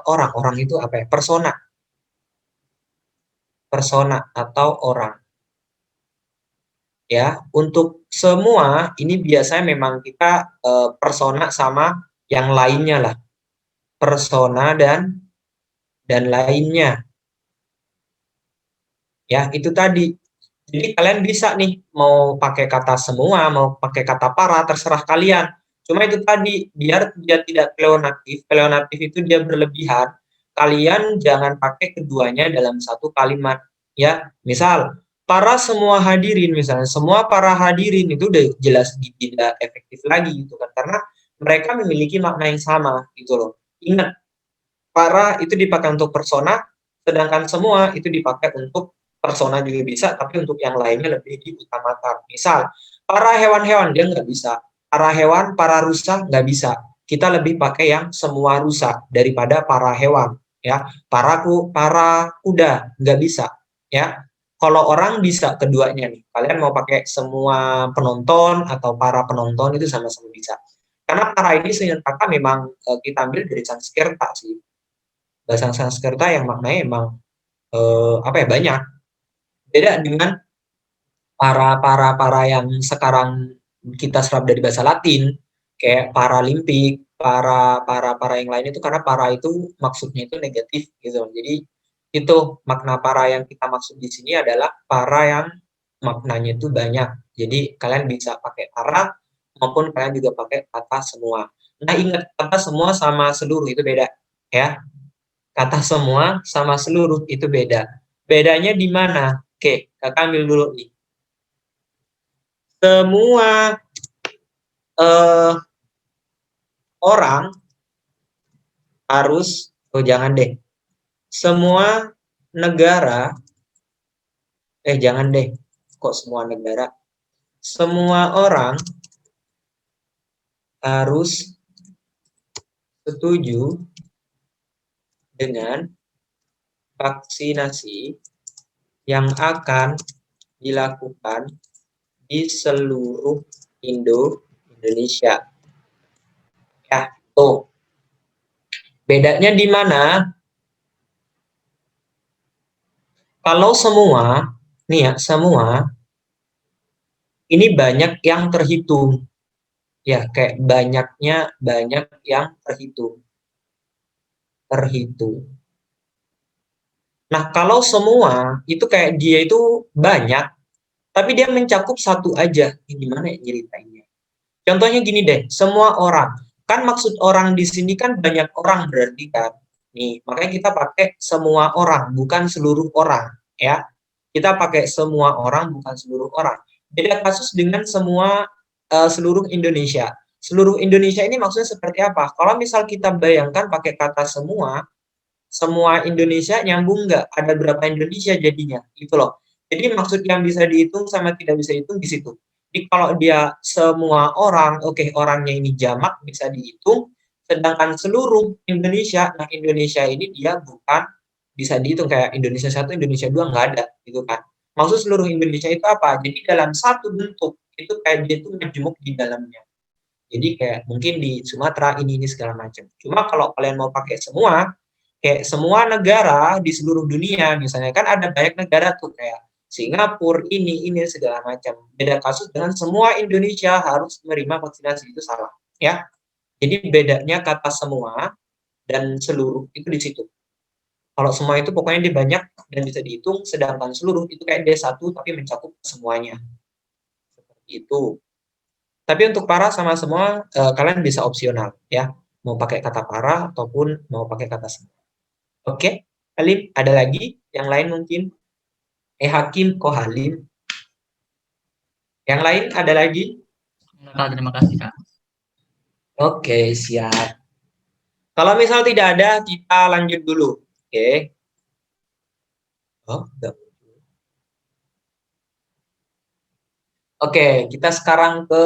orang-orang itu apa ya? Persona. Persona atau orang. Ya, untuk semua ini biasanya memang kita persona sama yang lainnya lah. Persona dan lainnya. Ya, itu tadi. Jadi kalian bisa nih mau pakai kata semua, mau pakai kata para, terserah kalian. Cuma itu tadi, biar dia tidak pleonatif. Pleonatif itu dia berlebihan. Kalian jangan pakai keduanya dalam satu kalimat. Ya, misal para semua hadirin misalnya, semua para hadirin itu udah jelas tidak efektif lagi gitu kan, karena mereka memiliki makna yang sama gitu loh. Ingat, para itu dipakai untuk persona, sedangkan semua itu dipakai untuk persona juga bisa, tapi untuk yang lainnya lebih diutamakan. Misal, para hewan-hewan dia nggak bisa, para hewan, para rusa nggak bisa. Kita lebih pakai yang semua rusa daripada para hewan, ya. Para kuda nggak bisa, ya. Kalau orang bisa keduanya nih. Kalian mau pakai semua penonton atau para penonton itu sama-sama bisa. Karena para ini senyataka memang kita ambil dari Sanskerta sih. Bahasa Sanskerta yang maknanya emang banyak. Beda dengan para yang sekarang kita serap dari bahasa Latin, kayak Paralimpik, para yang lain itu, karena para itu maksudnya itu negatif gitu. Jadi itu makna para yang kita maksud di sini adalah para yang maknanya itu banyak. Jadi kalian bisa pakai para maupun kalian juga pakai kata semua. Nah, ingat, kata semua sama seluruh itu beda, ya. Kata semua sama seluruh itu beda. Bedanya di mana? Oke, kakak ambil dulu nih. Semua orang harus, jangan deh. Semua negara, jangan deh. Kok semua negara? Semua orang harus setuju dengan vaksinasi yang akan dilakukan di seluruh Indonesia. Ya, tuh. Bedanya di mana? Kalau semua, nih ya, semua, ini banyak yang terhitung. Ya, kayak banyak yang terhitung. Nah, kalau semua, itu kayak dia itu banyak, tapi dia mencakup satu aja. Ini gimana ya nyeritainnya? Contohnya gini deh, semua orang. Kan maksud orang di sini kan banyak orang berarti kan. Nih, makanya kita pakai semua orang, bukan seluruh orang, ya. Kita pakai semua orang, bukan seluruh orang. Beda kasus dengan seluruh Indonesia. Seluruh Indonesia ini maksudnya seperti apa? Kalau misal kita bayangkan pakai kata semua Indonesia nyambung nggak? Ada berapa Indonesia jadinya? Gitu loh. Jadi maksud yang bisa dihitung sama tidak bisa dihitung di situ. Jadi kalau dia semua orang, oke, orangnya ini jamak bisa dihitung, sedangkan seluruh Indonesia, nah Indonesia ini dia bukan bisa dihitung kayak Indonesia 1, Indonesia 2 nggak ada, gitu kan. Maksud seluruh Indonesia itu apa? Jadi dalam satu bentuk, itu kayak dia itu majemuk di dalamnya. Jadi kayak mungkin di Sumatera ini segala macam. Cuma kalau kalian mau pakai semua, kayak semua negara di seluruh dunia, misalnya kan ada banyak negara tuh kayak Singapura, ini segala macam. Beda kasus dengan semua Indonesia harus menerima vaksinasi, itu salah, ya. Jadi bedanya kata semua dan seluruh itu di situ. Kalau semua itu pokoknya dia banyak dan bisa dihitung, sedangkan seluruh itu kayak dia satu tapi mencakup semuanya. Seperti itu. Tapi untuk para sama semua kalian bisa opsional, ya. Mau pakai kata para ataupun mau pakai kata semua. Oke, Halim, ada lagi yang lain mungkin? Hakim, kok Halim? Yang lain ada lagi? Kak, terima kasih, Kak. Oke, siap. Kalau misal tidak ada, kita lanjut dulu. Oke. Oh, enggak. Oke, kita sekarang ke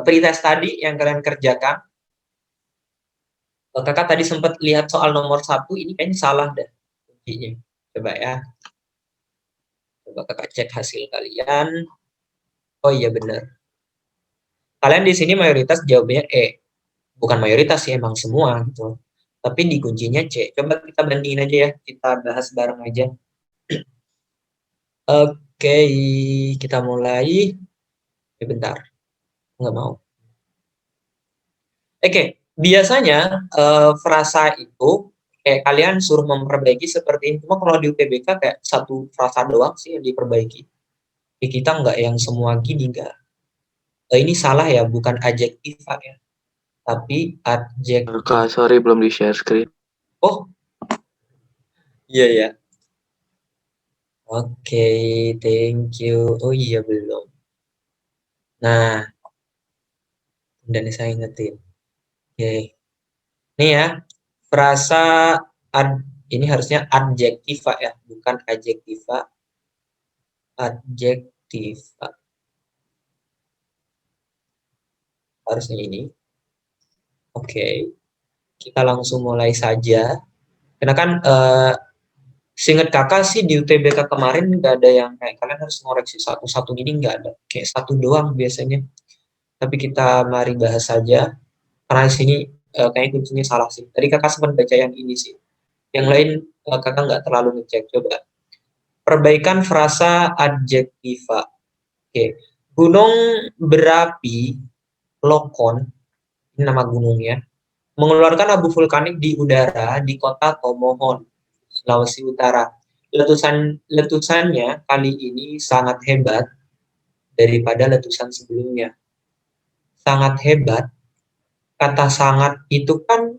pretest tadi yang kalian kerjakan. Kakak tadi sempat lihat soal nomor 1, ini kayaknya salah deh. Coba ya. Coba kakak cek hasil kalian. Oh iya benar. Kalian di sini mayoritas jawabnya E. Bukan mayoritas sih, emang semua gitu. Tapi di kuncinya C. Coba kita bandingin aja ya. Kita bahas bareng aja. Oke, kita mulai. Bentar. Nggak mau. Oke, biasanya frasa itu kayak kalian suruh memperbaiki seperti ini. Cuma kalau di UTBK kayak satu frasa doang sih yang diperbaiki. Kita nggak yang semua gini, nggak. Ini salah ya, bukan adjektif ya. Tapi adjektif. Kak, sorry belum di-share screen. Oh, iya ya. Oke, thank you. Oh iya belum. Nah, dan saya ingetin. Oke. Nih ya, frasa ini harusnya adjektiva ya, bukan adjektiva. Adjektiva. Harusnya ini. Oke, kita langsung mulai saja. Karena kan seingat kakak sih di UTBK kemarin nggak ada yang kayak kalian harus ngoreksi satu-satu gini, nggak ada. Kayak satu doang biasanya. Tapi kita mari bahas saja. Karena di sini kayaknya kuncinya salah sih. Tadi kakak sempat baca yang ini sih. Yang lain kakak nggak terlalu ngecek. Coba. Perbaikan frasa adjektiva. Oke. Gunung berapi Lokon, ini nama gunungnya, mengeluarkan abu vulkanik di udara di kota Tomohon, Sulawesi Utara. Letusannya kali ini sangat hebat daripada letusan sebelumnya. Sangat hebat. Kata sangat itu kan,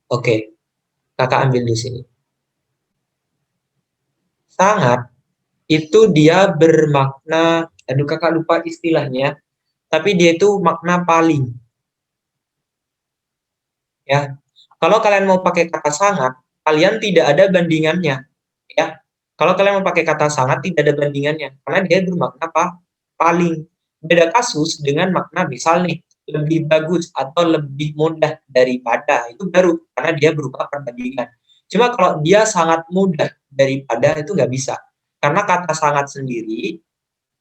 oke, kakak ambil di sini. Sangat itu dia bermakna, aduh kakak lupa istilahnya, tapi dia itu makna paling. Ya, kalau kalian mau pakai kata sangat, kalian tidak ada bandingannya. Ya, kalau kalian mau pakai kata sangat tidak ada bandingannya, karena dia bermakna apa? Paling. Beda kasus dengan makna misal nih, lebih bagus atau lebih mudah daripada, itu baru, karena dia berupa perbandingan. Cuma kalau dia sangat mudah daripada, itu nggak bisa. Karena kata sangat sendiri,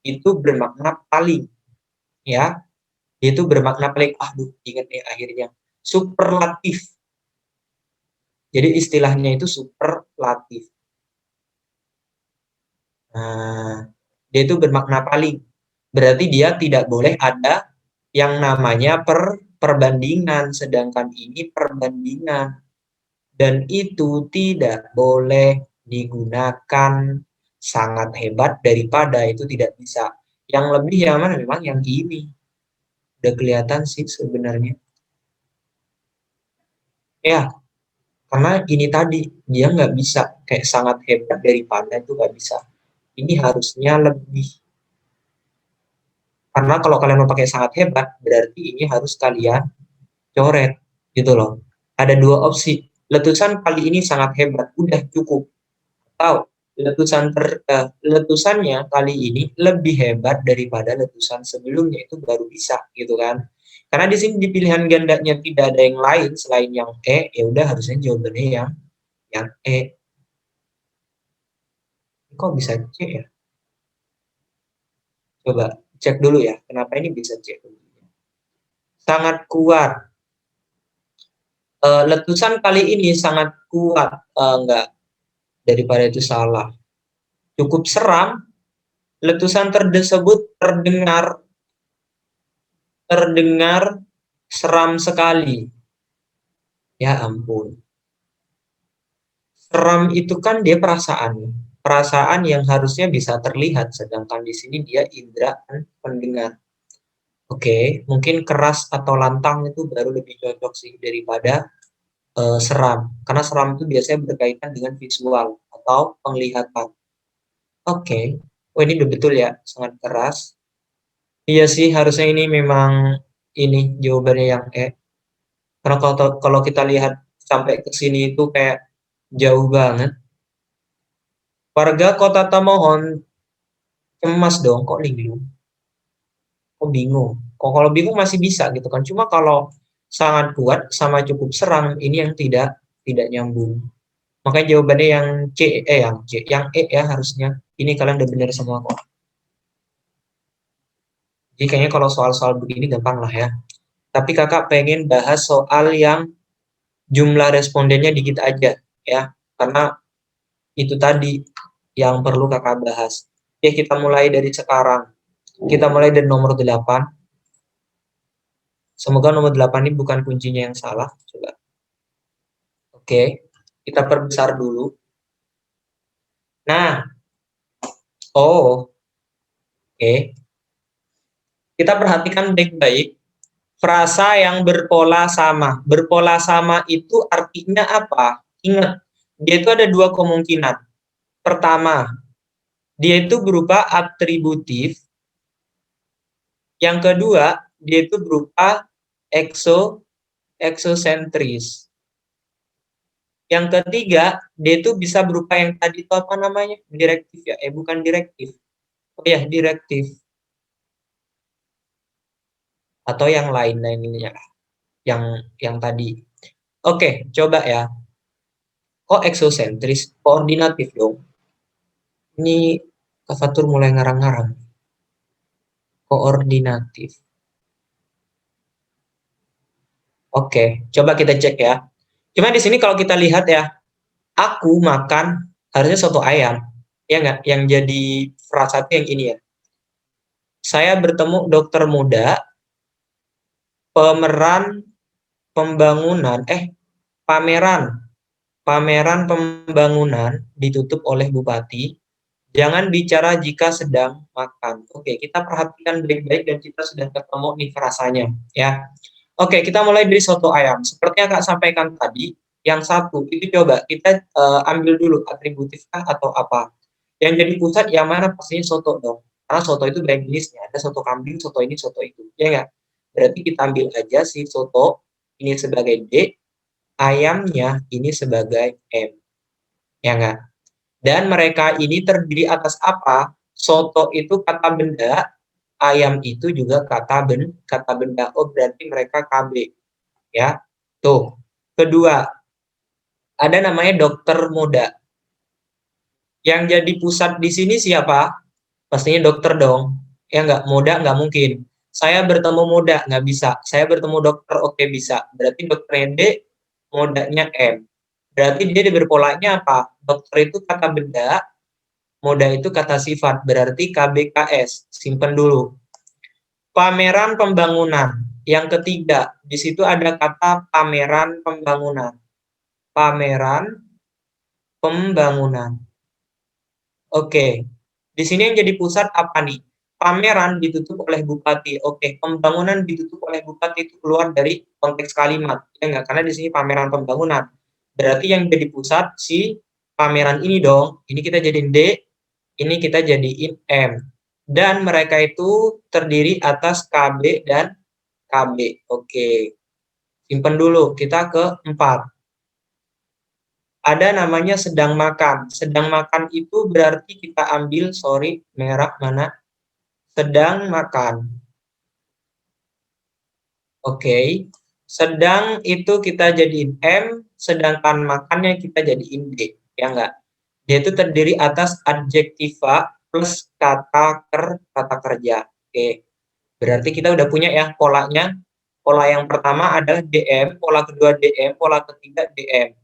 itu bermakna paling. Ya, itu bermakna paling, aduh, ingat nih akhirnya. Superlatif. Jadi istilahnya itu superlatif. Nah, dia itu bermakna paling. Berarti dia tidak boleh ada yang namanya perbandingan, sedangkan ini perbandingan. Dan itu tidak boleh digunakan, sangat hebat daripada, itu tidak bisa. Yang lebih yang mana memang yang ini. Udah kelihatan sih sebenarnya. Ya, karena ini tadi, dia nggak bisa. Kayak sangat hebat daripada itu nggak bisa. Ini harusnya lebih. Karena kalau kalian mau pakai sangat hebat, berarti ini harus kalian coret, gitu loh. Ada dua opsi. Letusan kali ini sangat hebat, udah cukup. Atau letusannya kali ini lebih hebat daripada letusan sebelumnya, itu baru bisa, gitu kan. Karena di sini di pilihan gandanya tidak ada yang lain selain yang E, ya udah harusnya jawabannya yang E. Kok bisa C ya? Coba cek dulu ya, kenapa ini bisa C. Sangat kuat. Letusan kali ini sangat kuat, enggak, daripada itu salah. Cukup seram, letusan tersebut terdengar seram sekali. Ya ampun. Seram itu kan dia perasaan yang harusnya bisa terlihat, sedangkan di sini dia indera pendengar. Oke, mungkin keras atau lantang itu baru lebih cocok sih daripada seram. Karena seram itu biasanya berkaitan dengan visual atau penglihatan. Oke. Oh ini udah betul ya, sangat keras. Iya sih, harusnya ini memang ini jawabannya yang E. Karena kalau kita lihat sampai ke sini itu kayak jauh banget. Warga Kota Tamohon cemas dong, kok linglung? Kok bingung? Kok kalau bingung masih bisa gitu kan. Cuma kalau sangat kuat sama cukup seram, ini yang tidak nyambung. Makanya jawabannya yang yang E ya harusnya. Ini kalian udah benar semua kok. Jadi kayaknya kalau soal-soal begini gampang lah ya. Tapi kakak pengen bahas soal yang jumlah respondennya dikit aja ya. Karena itu tadi yang perlu kakak bahas. Oke, kita mulai dari sekarang. Kita mulai dari nomor 8. Semoga nomor 8 ini bukan kuncinya yang salah. Coba. Oke, kita perbesar dulu. Nah, oke. Kita perhatikan baik-baik. Frasa yang berpola sama. Berpola sama itu artinya apa? Ingat, dia itu ada dua kemungkinan. Pertama, dia itu berupa atributif. Yang kedua, dia itu berupa eksosentris. Yang ketiga, D itu bisa berupa yang tadi itu apa namanya? Direktif ya? Bukan direktif. Oh ya, direktif. Atau yang lain-lainnya. Yang tadi. Oke, coba ya. Kok eksosentris? Koordinatif dong. Ini Kak Fatur mulai ngarang-ngarang. Koordinatif. Oke, coba kita cek ya. Cuma di sini kalau kita lihat ya, aku makan harusnya soto ayam. Ya nggak? Yang jadi frasa yang ini ya. Saya bertemu dokter muda, pemeran pembangunan, pameran pembangunan ditutup oleh bupati. Jangan bicara jika sedang makan. Oke, kita perhatikan baik-baik dan kita sudah ketemu nih frasanya, ya. Oke, kita mulai dari soto ayam. Seperti yang Kak sampaikan tadi, yang satu itu coba kita ambil dulu atributif kah atau apa. Yang jadi pusat yang mana pastinya soto dong. Karena soto itu banyak jenisnya. Ada soto kambing, soto ini, soto itu. Ya nggak? Berarti kita ambil aja si soto ini sebagai D, ayamnya ini sebagai M. Ya nggak? Dan mereka ini terdiri atas apa? Soto itu kata benda, ayam itu juga kata benda. Oh, berarti mereka KB. Ya. Tuh. Kedua, ada namanya dokter muda. Yang jadi pusat di sini siapa? Pastinya dokter dong. Ya nggak, muda nggak mungkin. Saya bertemu muda nggak bisa. Saya bertemu dokter oke bisa. Berarti dokternya D, mudanya M. Berarti dia berpolanya apa? Dokter itu kata benda, muda itu kata sifat. Berarti KBKS. Simpen dulu. Pameran pembangunan. Yang ketiga, di situ ada kata pameran pembangunan. Pameran pembangunan. Oke. Di sini yang jadi pusat apa nih? Pameran ditutup oleh bupati. Oke, pembangunan ditutup oleh bupati itu keluar dari konteks kalimat. Ya enggak? Karena di sini pameran pembangunan. Berarti yang jadi pusat si pameran ini dong. Ini kita jadiin D, ini kita jadiin M. Dan mereka itu terdiri atas KB dan KB. Oke. Simpan dulu. Kita ke 4. Ada namanya sedang makan. Sedang makan itu berarti kita ambil, sorry, merah mana? Sedang makan. Oke. Sedang itu kita jadiin M, sedangkan makannya kita jadiin D. Ya enggak? Dia itu terdiri atas adjektiva plus kata kerja. Oke. Berarti kita udah punya ya polanya. Pola yang pertama adalah DM, pola kedua DM, pola ketiga DM.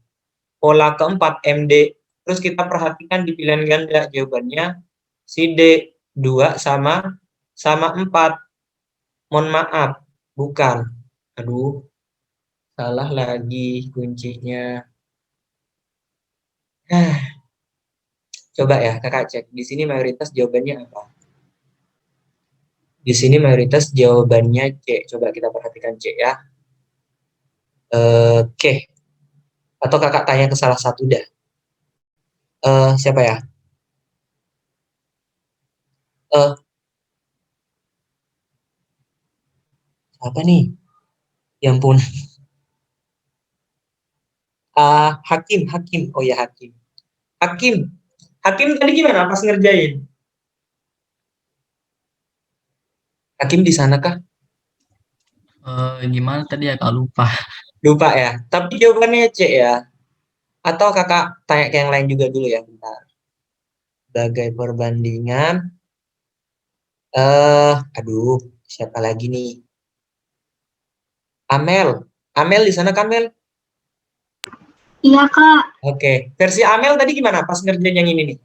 Pola keempat MD. Terus kita perhatikan di pilihan ganda jawabannya si D 2 sama 4. Mohon maaf, bukan. Aduh, salah lagi kuncinya. Coba ya kakak cek. Di sini mayoritas jawabannya apa? Di sini mayoritas jawabannya C. Coba kita perhatikan C ya. Oke. Atau kakak tanya ke salah satu dah. Siapa ya? Apa nih? Ya ampun. Hakim. Oh ya Hakim. Hakim tadi gimana pas ngerjain? Hakim di sana kah? Gimana tadi ya, Kak, lupa. Lupa ya. Tapi jawabannya C ya. Atau kakak tanya ke yang lain juga dulu ya, bentar. Sebagai perbandingan, aduh, siapa lagi nih? Amel di sana Kamel? Iya, Kak. Oke, versi Amel tadi gimana pas ngerjain yang ini nih?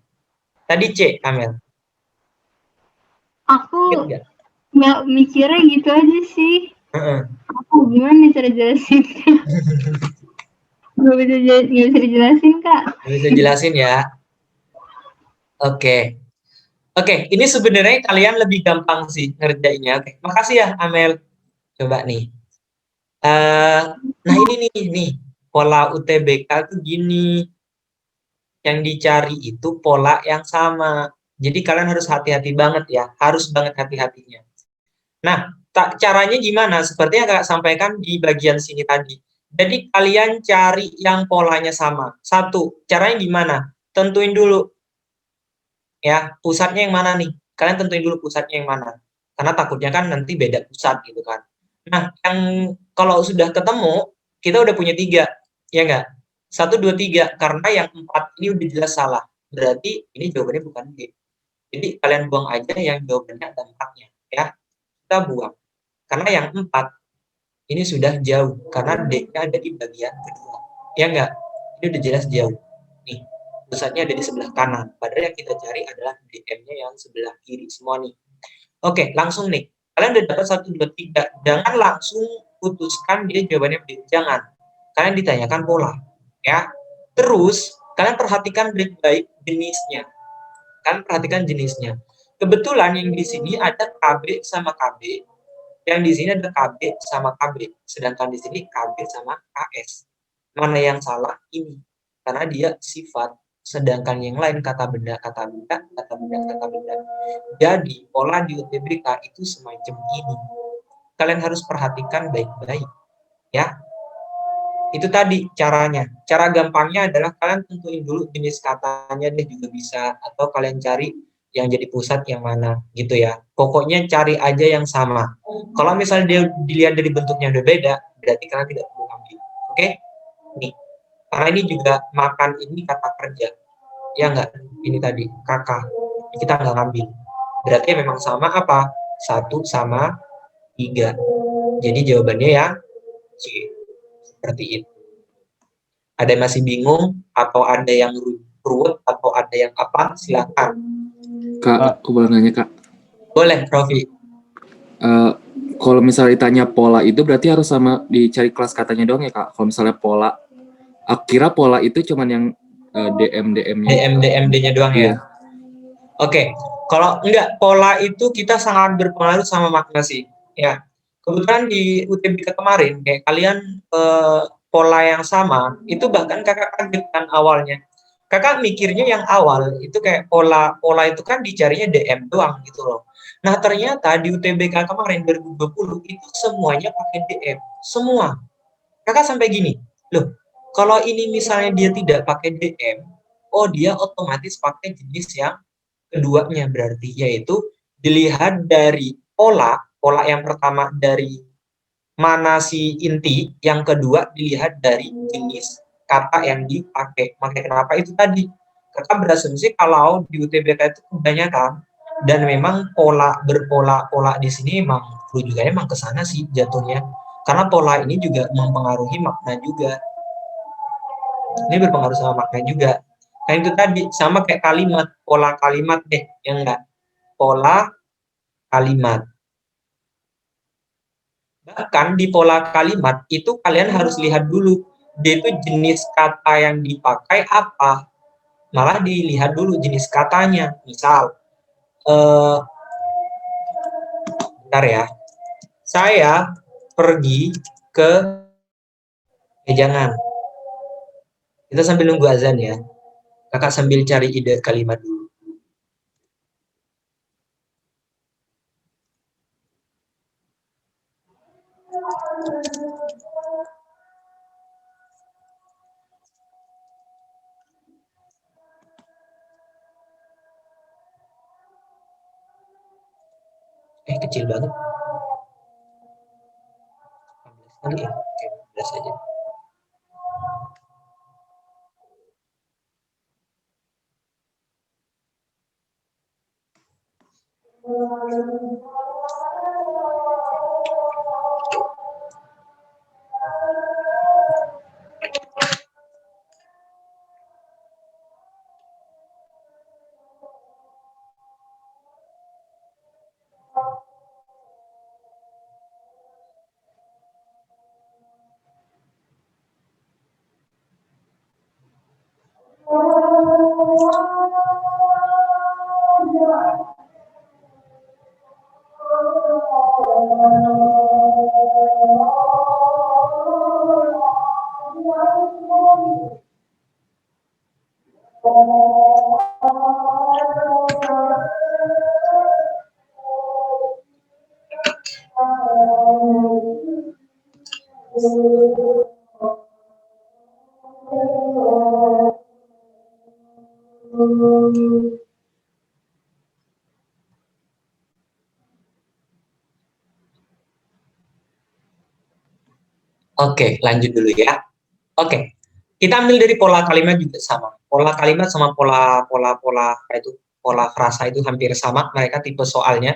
Tadi C, Amel. Aku Ingat nggak mikirnya gitu aja sih. nggak? Aku gimana cara jelasin? Nggak bisa dijelasin, Kak. Bisa jelasin ya. Oke, ini sebenarnya kalian lebih gampang sih ngerjainnya. Oke, makasih ya Amel. Coba nih. Nah ini nih pola UTBK tuh gini. Yang dicari itu pola yang sama. Jadi kalian harus hati-hati banget ya, harus banget hati-hatinya. Nah, caranya gimana? Seperti yang kakak sampaikan di bagian sini tadi. Jadi kalian cari yang polanya sama. Satu, caranya gimana? Tentuin dulu ya, pusatnya yang mana nih? Kalian tentuin dulu pusatnya yang mana. Karena takutnya kan nanti beda pusat gitu kan. Nah, yang kalau sudah ketemu, kita udah punya 3, ya enggak? 1, 2, 3, karena yang 4 ini udah jelas salah. Berarti ini jawabannya bukan D. Jadi kalian buang aja yang jawabannya ada 4-nya, ya. Kita buang. Karena yang 4 ini sudah jauh, karena D-nya ada di bagian kedua. Ya enggak? Ini udah jelas jauh. Nih, pusatnya ada di sebelah kanan. Padahal yang kita cari adalah DM-nya yang sebelah kiri semua nih. Oke, langsung nih. Kalian udah dapat 1, 2, 3. Jangan langsung putuskan dia jawabannya B. Jangan. Kalian ditanyakan pola. Ya. Terus, kalian perhatikan baik-baik jenisnya. Kalian perhatikan jenisnya. Kebetulan yang di sini ada KB sama KB. Yang di sini ada KB sama KB. Sedangkan di sini KB sama KS. Mana yang salah? Ini. Karena dia sifat. Sedangkan yang lain kata benda, kata benda, kata benda, kata benda. Jadi, pola di UTBK itu semacam ini. Kalian harus perhatikan baik-baik. Ya. Itu tadi caranya. Cara gampangnya adalah kalian tentuin dulu jenis katanya deh juga bisa. Atau kalian cari yang jadi pusat yang mana gitu ya. Pokoknya cari aja yang sama. Kalau misalnya dia dilihat dari bentuknya udah beda, berarti kalian tidak perlu ambil. Oke? Nih. Karena ini juga makan ini kata kerja. Ya enggak? Ini tadi kakak. Kita nggak ngambil. Berarti memang sama apa? 1 sama 3. Jadi jawabannya yang C. Seperti itu. Ada yang masih bingung atau ada yang ruwet atau ada yang apa? Silakan. Kak, aku boleh nanya, Kak. Boleh, Profi. Kalau misalnya ditanya pola itu berarti harus sama dicari kelas katanya doang ya, Kak? Kalau misalnya pola, kira pola itu cuman yang DM-DM-nya. DM-DM-nya doang ya. Iya. Oke. Kalau enggak, pola itu kita sangat berpengaruh sama makna sih. Ya. Kebetulan di UTBK kemarin, kayak kalian pola yang sama, itu bahkan kakak kaget kan awalnya. Kakak mikirnya yang awal itu kayak pola itu kan dicarinya DM doang gitu loh. Nah ternyata di UTBK kemarin 2020 itu semuanya pakai DM, semua. Kakak sampai gini, loh kalau ini misalnya dia tidak pakai DM, oh dia otomatis pakai jenis yang keduanya berarti, yaitu dilihat dari pola yang pertama dari mana si inti, yang kedua dilihat dari jenis kata yang dipakai. Makanya kenapa itu tadi kakak berasumsi kalau di UTBK itu kebanyakan dan memang berpola di sini memang juga emang ke sana sih jatuhnya, karena pola ini juga mempengaruhi makna juga. Ini berpengaruh sama makna juga. Nah itu tadi sama kayak kalimat, pola kalimat deh, yang enggak pola kalimat. Bahkan di pola kalimat itu kalian harus lihat dulu, dia itu jenis kata yang dipakai apa. Malah dilihat dulu jenis katanya. Misal, bentar ya, saya pergi ke jangan. Kita sambil nunggu azan ya. Kakak sambil cari ide kalimat dulu. Kecil banget. 14 kali ya. Oke, 14 aja. Oke, lanjut dulu ya. Oke, kita ambil dari pola kalimat juga sama. Pola kalimat sama pola frasa itu hampir sama. Mereka tipe soalnya.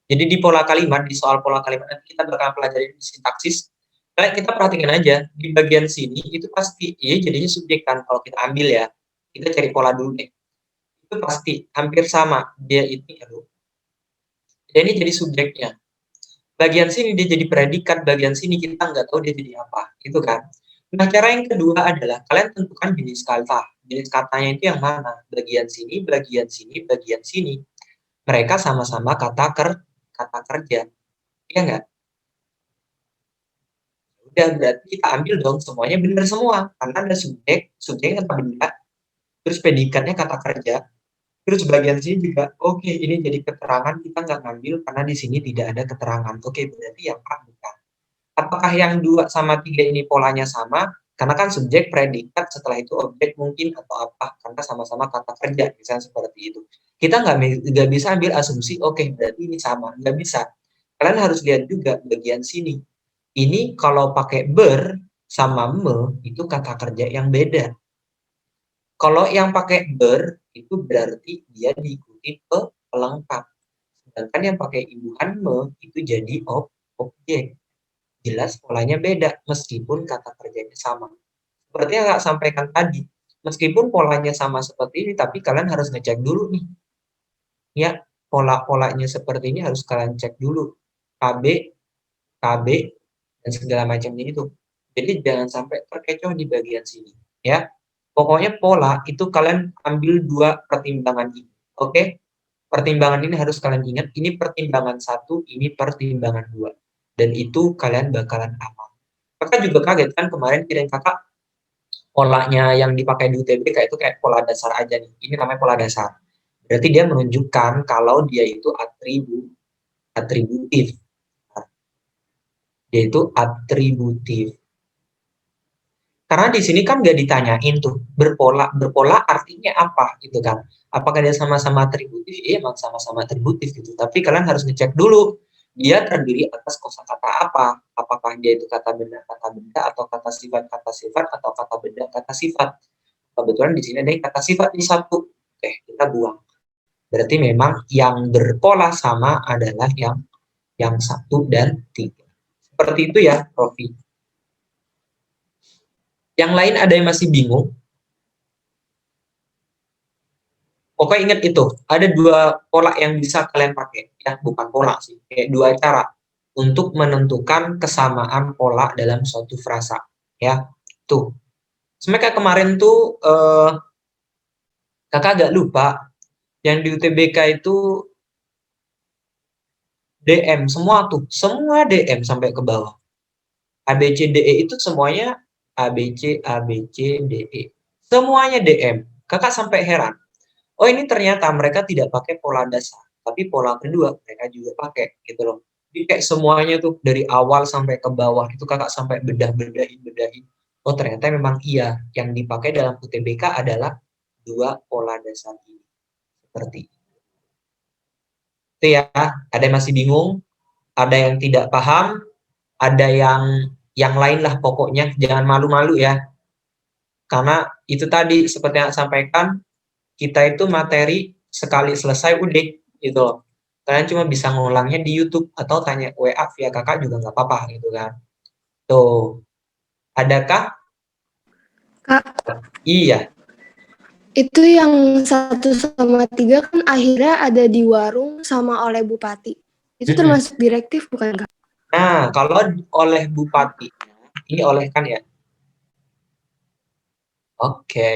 Jadi di pola kalimat, di soal pola kalimat nanti kita bakal pelajari di sintaksis. Kayak kita perhatikan aja di bagian sini itu pasti ya jadinya subjek kan kalau kita ambil ya. Kita cari pola dulu deh. Itu pasti hampir sama. Dia ini jadi subjeknya. Bagian sini dia jadi predikat, bagian sini kita nggak tahu dia jadi apa, itu kan. Nah, cara yang kedua adalah kalian tentukan jenis kata. Jenis katanya itu yang mana? Bagian sini, bagian sini, bagian sini. Mereka sama-sama kata kerja. Iya nggak? Udah, berarti kita ambil dong semuanya benar semua. Karena ada subjek kata benda, terus predikatnya kata kerja, terus bagian sini juga, oke, ini jadi keterangan, kita nggak ngambil karena di sini tidak ada keterangan. Oke, berarti yang A bukan. Apakah yang 2 sama 3 ini polanya sama? Karena kan subjek, predikat, setelah itu objek mungkin atau apa, karena sama-sama kata kerja, misalnya seperti itu. Kita nggak bisa ambil asumsi, oke, berarti ini sama. Nggak bisa. Kalian harus lihat juga bagian sini. Ini kalau pakai ber sama me, itu kata kerja yang beda. Kalau yang pakai ber, itu berarti dia diikuti pelengkap. Sedangkan yang pakai imbuhan me, itu jadi objek. Jelas polanya beda, meskipun kata kerjanya sama. Seperti yang Kak sampaikan tadi, meskipun polanya sama seperti ini, tapi kalian harus ngecek dulu nih. Ya, pola-polanya seperti ini harus kalian cek dulu. KB, KB, dan segala macamnya itu. Jadi jangan sampai terkecoh di bagian sini. Ya, pokoknya pola itu kalian ambil 2 pertimbangan ini. Oke? Pertimbangan ini harus kalian ingat, ini pertimbangan 1, ini pertimbangan 2. Dan itu kalian bakalan aman. Kakak juga kaget kan kemarin kirain kakak polanya yang dipakai di UTBK itu kayak pola dasar aja nih. Ini namanya pola dasar. Berarti dia menunjukkan kalau dia itu atributif. Dia itu atributif. Karena di sini kan nggak ditanyain tuh berpola artinya apa gitu kan? Apakah dia sama-sama atributif? Iya, emang sama-sama atributif gitu. Tapi kalian harus ngecek dulu dia terdiri atas kosakata apa? Apakah dia itu kata benda, atau kata sifat, atau kata benda, kata sifat? Kebetulan di sini ada yang kata sifat di satu. Oke, kita buang. Berarti memang yang berpola sama adalah yang 1 dan 3. Seperti itu ya, Profi. Yang lain ada yang masih bingung? Pokoknya ingat itu, ada 2 pola yang bisa kalian pakai. Ya, bukan pola sih, kayak 2 cara untuk menentukan kesamaan pola dalam suatu frasa. Ya, tuh. Sebenarnya kemarin tuh kakak agak lupa, yang di UTBK itu DM, semua DM sampai ke bawah. ABCDE itu semuanya ABC, DE. Semuanya DM. Kakak sampai heran. Oh, ini ternyata mereka tidak pakai pola dasar, tapi pola kedua mereka juga pakai gitu loh. Jadi kayak semuanya tuh dari awal sampai ke bawah itu kakak sampai bedahin. Oh, ternyata memang iya yang dipakai dalam UTBK adalah 2 pola dasar ini. Seperti itu ya. Ada yang masih bingung? Ada yang tidak paham? Ada yang lain lah pokoknya, jangan malu-malu ya. Karena itu tadi seperti yang saya sampaikan, kita itu materi sekali selesai udah gitu loh. Kalian cuma bisa ngulangnya di YouTube atau tanya WA via kakak juga nggak apa-apa gitu kan. Tuh, adakah? Kak, Iya. itu yang 1/3 kan akhirnya ada di warung sama oleh bupati. Itu termasuk direktif bukan Kak? Nah, kalau oleh bupati, ini oleh kan ya? Oke.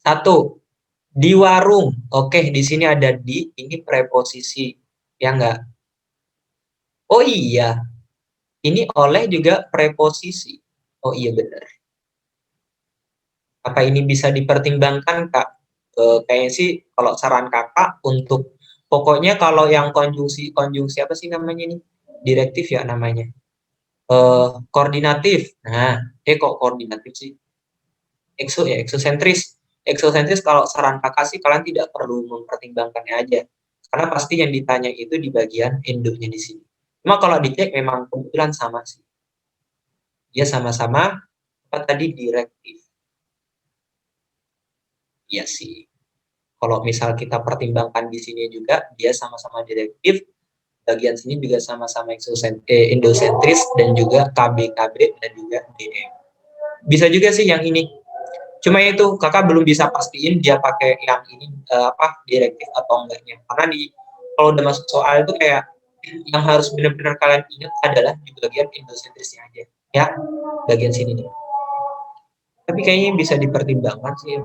1, di warung. Oke, di sini ada di, ini preposisi. Ya enggak? Oh iya. Ini oleh juga preposisi. Oh iya benar. Apa ini bisa dipertimbangkan, Kak? Kayaknya sih kalau saran kakak untuk pokoknya kalau yang konjungsi apa sih namanya ini? Direktif ya namanya. Koordinatif. Nah, kok koordinatif sih? eksosentris. Eksosentris kalau saran kakak sih kalian tidak perlu mempertimbangkannya aja. Karena pasti yang ditanya itu di bagian endonya di sini. Cuma kalau dicek memang kebetulan sama sih. Dia sama-sama apa tadi direktif. Iya sih. Kalau misal kita pertimbangkan di sini juga dia sama-sama direktif, bagian sini juga sama-sama endosentris dan juga KB dan juga DM. Bisa juga sih yang ini. Cuma itu kakak belum bisa pastiin dia pakai yang ini direktif atau enggaknya. Karena kalau udah masuk soal itu kayak yang harus benar-benar kalian ingat adalah di bagian endosentrisnya aja. Ya, bagian sini nih. Tapi kayaknya bisa dipertimbangkan sih.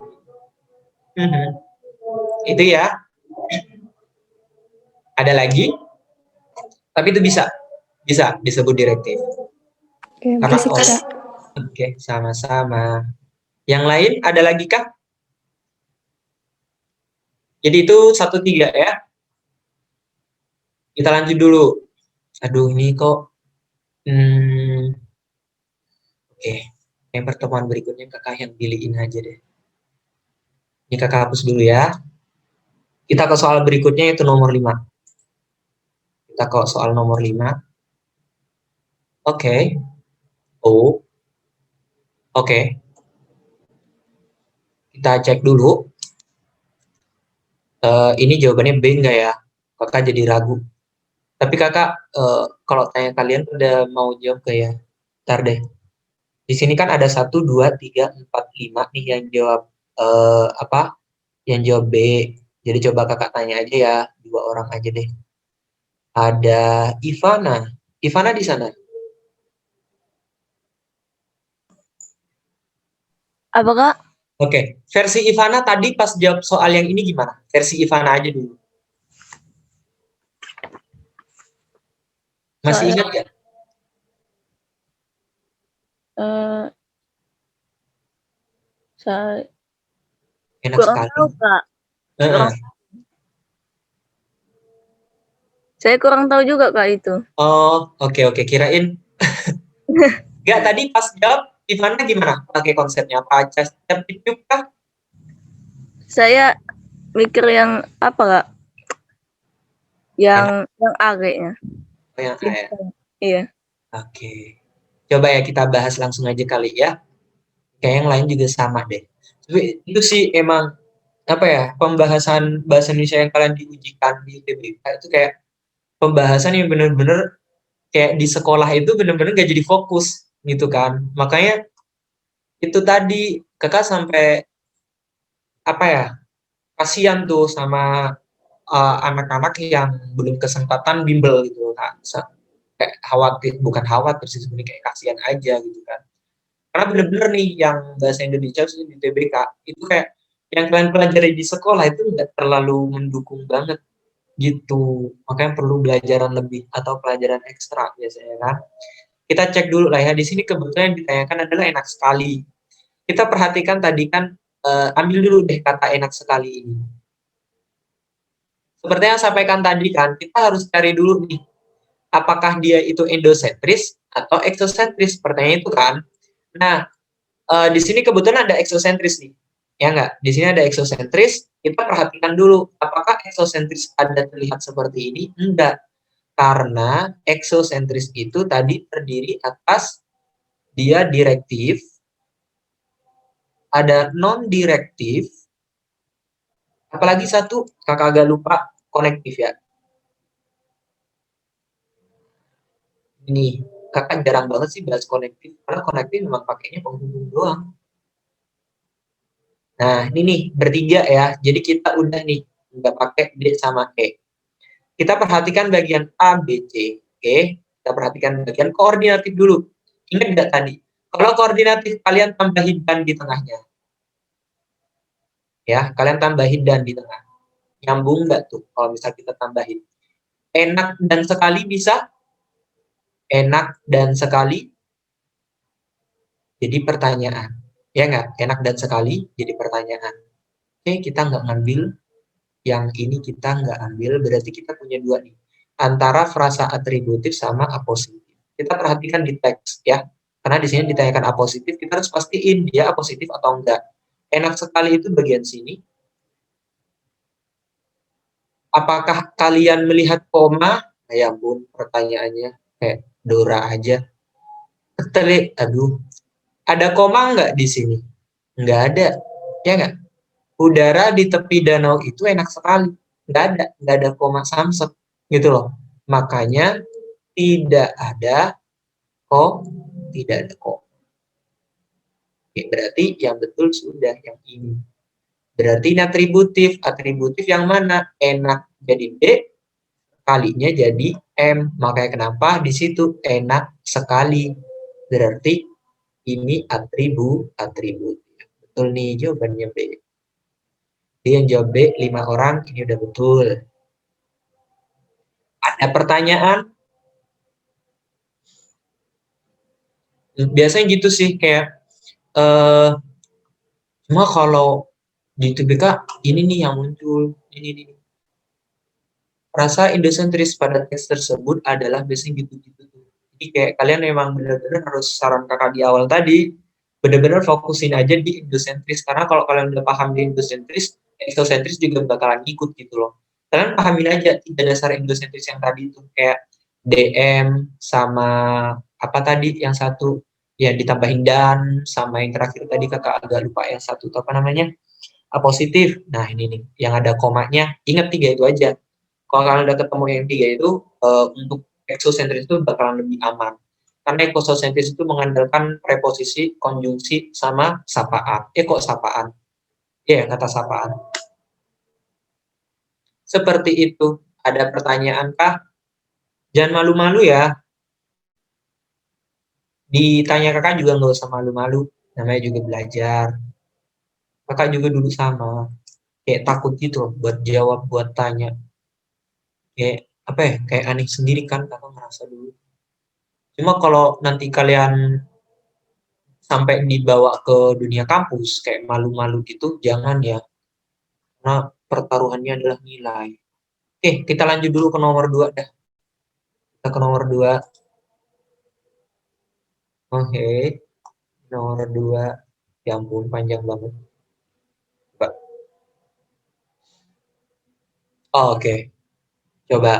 Itu ya. Ada lagi? Tapi itu bisa disebut direktif. Oke, Karena makasih, Kak. Oke, sama-sama. Yang lain ada lagi kah? Jadi itu 1-3 ya. Kita lanjut dulu. Aduh, ini kok. Oke. Yang pertemuan berikutnya kakak yang pilihin aja deh. Ini kakak hapus dulu ya. Kita ke soal berikutnya yaitu nomor 5. Kita ke soal nomor 5. Oke. Oke. Kita cek dulu. Ini jawabannya B enggak ya? Kakak jadi ragu. Tapi kakak kalau tanya kalian udah mau jawab gak ya? Ntar deh. Di sini kan ada 1, 2, 3, 4, 5 nih yang jawab Yang jawab B. Jadi coba kakak tanya aja ya, 2 orang aja deh. Ada Ivana. Ivana di sana. Apa, Kak? Oke, versi Ivana tadi pas jawab soal yang ini gimana? Versi Ivana aja dulu. Masih ingat ya? Saya Enak kurang sekali. tahu, Kak. Heeh. Saya kurang tahu juga, Kak, itu. Oh, oke. Kirain. Enggak, tadi pas jawab Ivana gimana? Pakai konsepnya apa? Just tip kah? Saya mikir yang apa, Kak? Yang A kayaknya. Oh, yang A ya? Iya. Oke. Coba ya kita bahas langsung aja kali ya. Kayak yang lain juga sama deh. Tapi itu sih emang pembahasan bahasa Indonesia yang kalian diujikan di UTBK itu kayak pembahasan yang bener-bener kayak di sekolah itu bener-bener gak jadi fokus gitu kan. Makanya itu tadi kakak sampai kasihan tuh sama anak-anak yang belum kesempatan bimbel gitu kan. Kayak bukan khawatir sih sebenarnya, kayak kasihan aja gitu kan. Karena bener-bener nih yang bahasa Indonesia di TBK itu kayak yang kalian pelajari di sekolah itu nggak terlalu mendukung banget gitu. Makanya perlu belajaran lebih atau pelajaran ekstra biasanya kan. Kita cek dulu lah ya. Di sini kebetulan yang ditanyakan adalah enak sekali. Kita perhatikan tadi kan, ambil dulu deh kata enak sekali ini. Seperti yang saya sampaikan tadi kan, kita harus cari dulu nih, apakah dia itu endosentris atau eksosentris, pertanyaan itu kan. Nah, di sini kebetulan ada eksosentris nih, ya nggak? Di sini ada eksosentris, kita perhatikan dulu, apakah eksosentris ada terlihat seperti ini? Enggak, karena eksosentris itu tadi terdiri atas dia direktif, ada non-direktif, apalagi satu, kakak agak lupa, konektif ya. Ini kakak jarang banget sih bahas konektif, karena konektif memang pakainya penghubung doang. Nah, ini nih, bertiga ya. Jadi kita udah nih, nggak pakai D sama E. Kita perhatikan bagian A, B, C. Oke, kita perhatikan bagian koordinatif dulu. Ingat nggak tadi? Kalau koordinatif, kalian tambahin dan di tengahnya. Ya, kalian tambahin dan di tengah. Nyambung nggak tuh kalau misal kita tambahin? Enak dan sekali bisa? Enak dan sekali jadi pertanyaan. Ya nggak? Enak dan sekali jadi pertanyaan. Oke, kita nggak ngambil yang ini, kita nggak ambil, berarti kita punya dua nih. Antara frasa atributif sama apositif. Kita perhatikan di teks ya. Karena di sini ditanyakan A positif, kita harus pastiin dia A positif atau enggak. Enak sekali itu bagian sini. Apakah kalian melihat koma? Nah, ya ampun, pertanyaannya kayak Dora aja. Ketelik, aduh. Ada koma enggak di sini? Enggak ada. Ya enggak? Udara di tepi danau itu enak sekali. Enggak ada koma samsek gitu loh. Makanya tidak ada tidak ada koma. Oke, berarti yang betul sudah yang ini. Berarti ini atributif. Atributif yang mana? Enak jadi D, kalinya jadi M. Makanya kenapa di situ enak sekali. Berarti ini atribut. Betul nih jawabannya B. Dia yang jawab B, 5 orang, ini udah betul. Ada pertanyaan? Biasanya gitu sih, kayak cuma kalau di TBK ini nih yang muncul, ini. Rasa endosentris pada teks tersebut adalah biasanya gitu-gitu. Jadi kayak kalian memang benar-benar harus saran kakak di awal tadi, benar-benar fokusin aja di endosentris. Karena kalau kalian udah paham di endosentris, eksosentris juga bakalan ikut gitu loh. Kalian pahamin aja tiga dasar endosentris yang tadi itu, kayak DM sama apa tadi yang satu, ya ditambahin dan, sama yang terakhir tadi kakak agak lupa yang satu itu apa namanya, A positif. Nah ini nih yang ada komanya, ingat tiga itu aja. Kalau kalian udah ketemu yang tiga itu, untuk eksosentris itu bakalan lebih aman. Karena eksosentris itu mengandalkan preposisi, konjungsi, sama sapaan. Kok sapaan? Ya, kata sapaan. Seperti itu. Ada pertanyaan kah? Jangan malu-malu ya. Ditanya kakak juga nggak usah malu-malu. Namanya juga belajar. Kakak juga dulu sama. Kayak takut gitu buat jawab, buat tanya. Kayak apa ya, kayak aneh sendiri kan kakak ngerasa dulu. Cuma kalau nanti kalian sampai dibawa ke dunia kampus kayak malu-malu gitu, jangan ya, karena pertaruhannya adalah nilai. Oke, kita lanjut dulu ke nomor 2 dah. Kita ke nomor 2. Oke, nomor 2, ya ampun panjang banget. Coba. Oke, coba.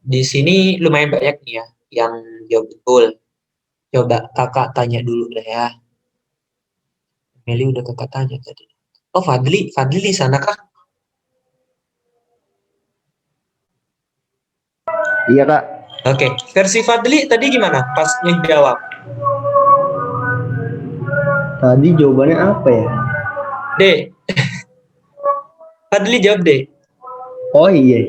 Di sini lumayan banyak nih ya yang jawab betul. Coba kakak tanya dulu deh ya. Meli udah kakak tanya tadi. Oh Fadli di sana kah? Iya kak. Oke, versi Fadli tadi gimana pas ngejawab? Tadi jawabannya apa ya? D. Fadli jawab D. Oh iya.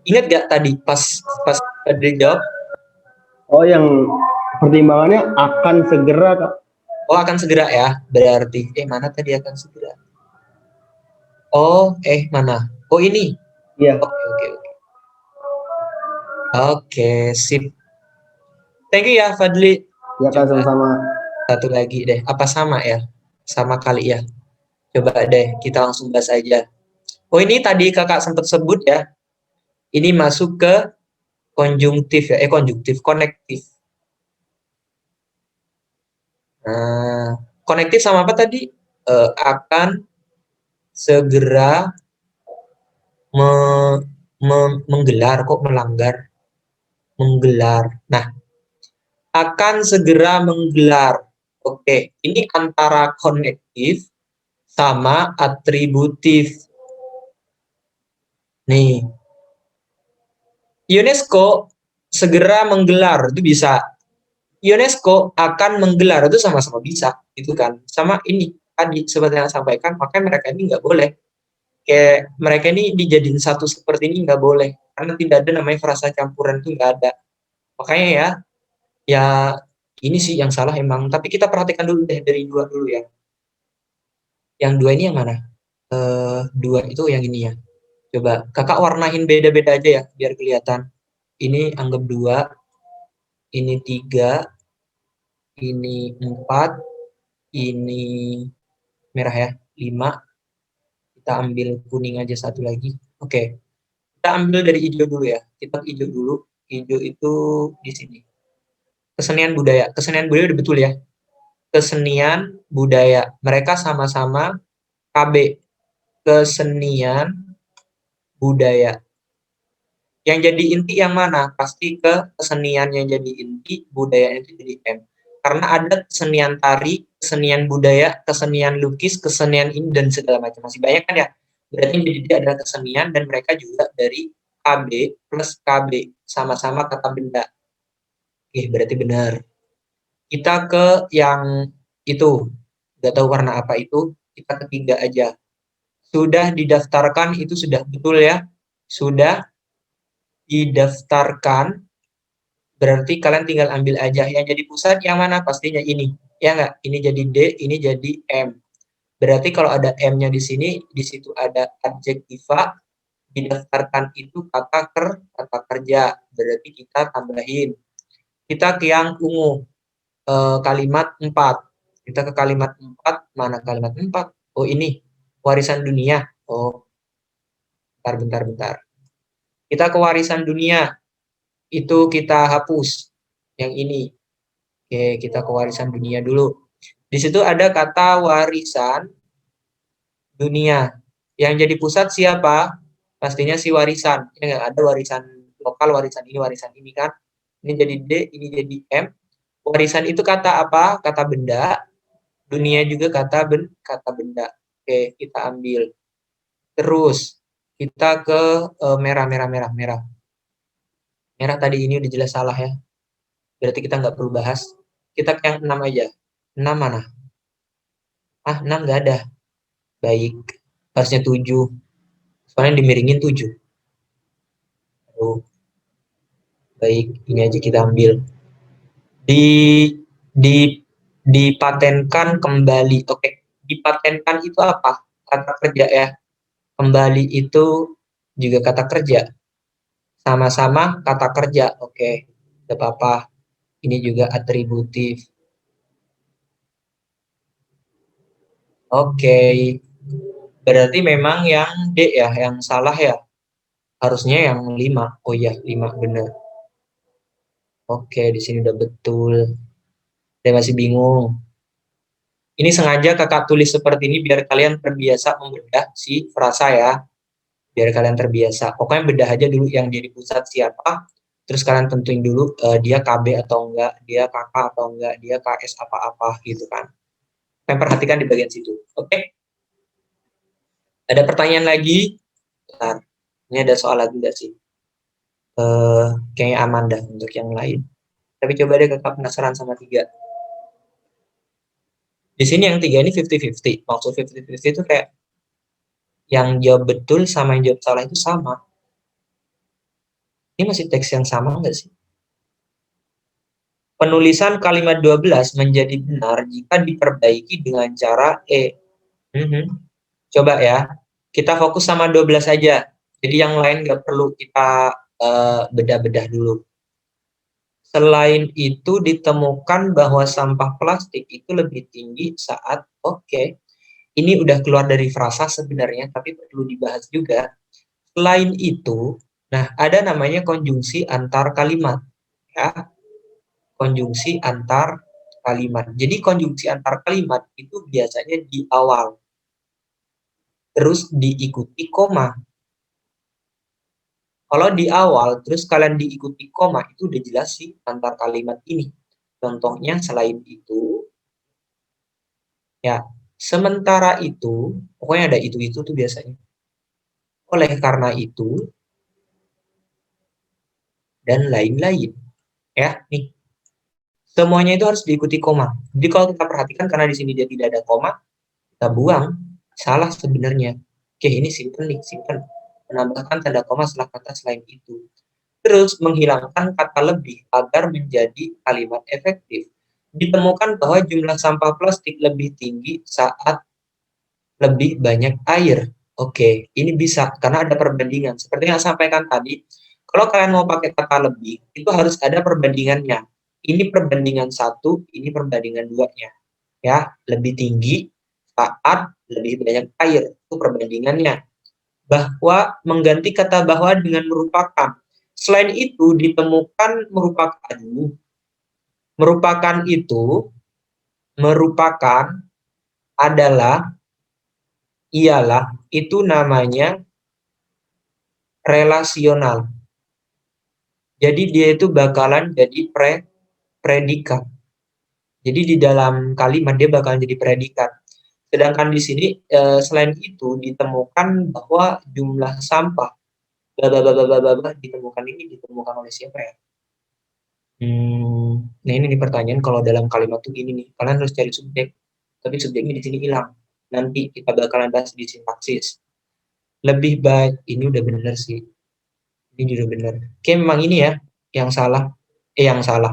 Ingat gak tadi pas Fadli jawab? Oh yang pertimbangannya akan segera kak. Oh akan segera ya, berarti mana tadi akan segera? Oh mana? Oh ini. Iya. Oke, sip. Thank you ya Fadli. Ya kak, sama-sama. Satu lagi deh, apa sama ya? Sama kali ya. Coba deh kita langsung bahas aja. Oh ini tadi kakak sempat sebut ya. Ini masuk ke konjungtif ya, konjungtif, konektif. Nah, konektif sama apa tadi? Akan segera menggelar, kok melanggar? Menggelar. Nah, akan segera menggelar. Oke, ini antara konektif sama atributif. Nih, UNESCO segera menggelar itu bisa. UNESCO akan menggelar itu sama-sama bisa, gitu kan? Sama ini tadi seperti yang saya sampaikan, makanya mereka ini nggak boleh. Kayak mereka ini dijadiin satu seperti ini nggak boleh, karena tidak ada namanya frasa campuran, itu nggak ada. Makanya ya ini sih yang salah emang. Tapi kita perhatikan dulu deh dari dua dulu ya. Yang dua ini yang mana? Dua itu yang ini ya. Coba kakak warnain beda-beda aja ya biar kelihatan. Ini anggap 2, ini 3, ini 4, ini merah ya 5. Kita ambil kuning aja satu lagi. Oke. Kita ambil dari hijau dulu ya. Kita hijau dulu. Hijau itu di sini. Kesenian budaya udah betul ya. Kesenian budaya, mereka sama-sama KB. Kesenian budaya. Yang jadi inti yang mana? Pasti ke kesenian yang jadi inti, budaya itu jadi M. Karena ada kesenian tari, kesenian budaya, kesenian lukis, kesenian ini dan segala macam. Masih banyak kan ya? Berarti jadi dia adalah kesenian dan mereka juga dari KB plus KB. Sama-sama kata benda. Oke, berarti benar. Kita ke yang itu. Gak tahu warna apa itu. Kita ketiga aja. Sudah didaftarkan, itu sudah betul ya. Sudah didaftarkan, berarti kalian tinggal ambil aja. Yang jadi pusat yang mana? Pastinya ini. Ya nggak? Ini jadi D, ini jadi M. Berarti kalau ada M-nya di sini, di situ ada adjektiva, didaftarkan itu kata kerja. Berarti kita tambahin. Kita ke yang ungu. Kalimat 4. Kita ke kalimat 4. Mana kalimat 4? Oh ini. Warisan dunia. Oh. Bentar. Kita ke warisan dunia, itu kita hapus yang ini. Oke, kita ke warisan dunia dulu. Di situ ada kata warisan dunia. Yang jadi pusat siapa? Pastinya si warisan. Ini nggak ada warisan lokal, warisan ini kan. Ini jadi D, ini jadi M. Warisan itu kata apa? Kata benda. Dunia juga kata benda. Oke, kita ambil. Terus kita ke merah. Merah tadi ini udah jelas salah ya. Berarti kita nggak perlu bahas. Kita ke yang 6 aja. 6 mana? 6 nggak ada. Baik. Harusnya 7. Soalnya dimiringin 7. Baik, ini aja kita ambil. Dipatenkan kembali. Oke, dipatenkan itu apa? Kata kerja ya. Kembali itu juga kata kerja. Sama-sama kata kerja. Oke, tidak apa-apa. Ini juga atributif. Oke. Berarti memang yang D ya, yang salah ya. Harusnya yang 5. Oh iya, 5 benar. Oke, di sini udah betul. Saya masih bingung. Ini sengaja kakak tulis seperti ini biar kalian terbiasa membedah si frasa ya. Biar kalian terbiasa. Pokoknya bedah aja dulu yang jadi pusat siapa. Terus kalian tentuin dulu dia KB atau enggak, dia KK atau enggak, dia KS apa-apa gitu kan. Kalian perhatikan di bagian situ. Oke? Ada pertanyaan lagi? Bentar. Ini ada soal lagi enggak sih? Kayaknya aman dah untuk yang lain. Tapi coba deh kakak penasaran sama 3. Di sini yang 3 ini 50-50. Maksud 50-50 itu kayak yang jawab betul sama yang jawab salah itu sama. Ini masih teks yang sama nggak sih? Penulisan kalimat 12 menjadi benar jika diperbaiki dengan cara E. Coba ya. Kita fokus sama 12 aja. Jadi yang lain nggak perlu kita bedah-bedah dulu. Selain itu ditemukan bahwa sampah plastik itu lebih tinggi saat ini udah keluar dari frasa sebenarnya tapi perlu dibahas juga. Selain itu, nah ada namanya konjungsi antar kalimat ya. Konjungsi antar kalimat. Jadi konjungsi antar kalimat itu biasanya di awal. Terus diikuti koma. Kalau di awal, terus kalian diikuti koma, itu udah jelas sih antar kalimat ini. Contohnya selain itu, ya, sementara itu, pokoknya ada itu tuh biasanya. Oleh karena itu, dan lain-lain. Ya, nih. Semuanya itu harus diikuti koma. Jadi kalau kita perhatikan, karena di sini dia tidak ada koma, kita buang, salah sebenarnya. Oke, ini simpen nih, simpen. Menambahkan tanda koma setelah kata selain itu. Terus menghilangkan kata lebih agar menjadi kalimat efektif. Ditemukan bahwa jumlah sampah plastik lebih tinggi saat lebih banyak air. Oke, ini bisa karena ada perbandingan. Seperti yang saya sampaikan tadi, kalau kalian mau pakai kata lebih, itu harus ada perbandingannya. Ini perbandingan 1, ini perbandingan 2-nya. Ya, lebih tinggi saat lebih banyak air. Itu perbandingannya. Bahwa mengganti kata bahwa dengan merupakan. Selain itu ditemukan ialah itu namanya relasional. Jadi dia itu bakalan jadi predikat. Jadi di dalam kalimat dia bakalan jadi predikat. Sedangkan di sini selain itu ditemukan bahwa jumlah sampah ditemukan oleh siapa ya? Nah ini nih pertanyaan kalau dalam kalimat tuh gini nih, kalian harus cari subjek, tapi subjeknya di sini hilang. Nanti kita bakalan bahas di sintaksis. Lebih baik, ini udah bener sih. Ini udah bener. Oke, memang ini ya yang salah.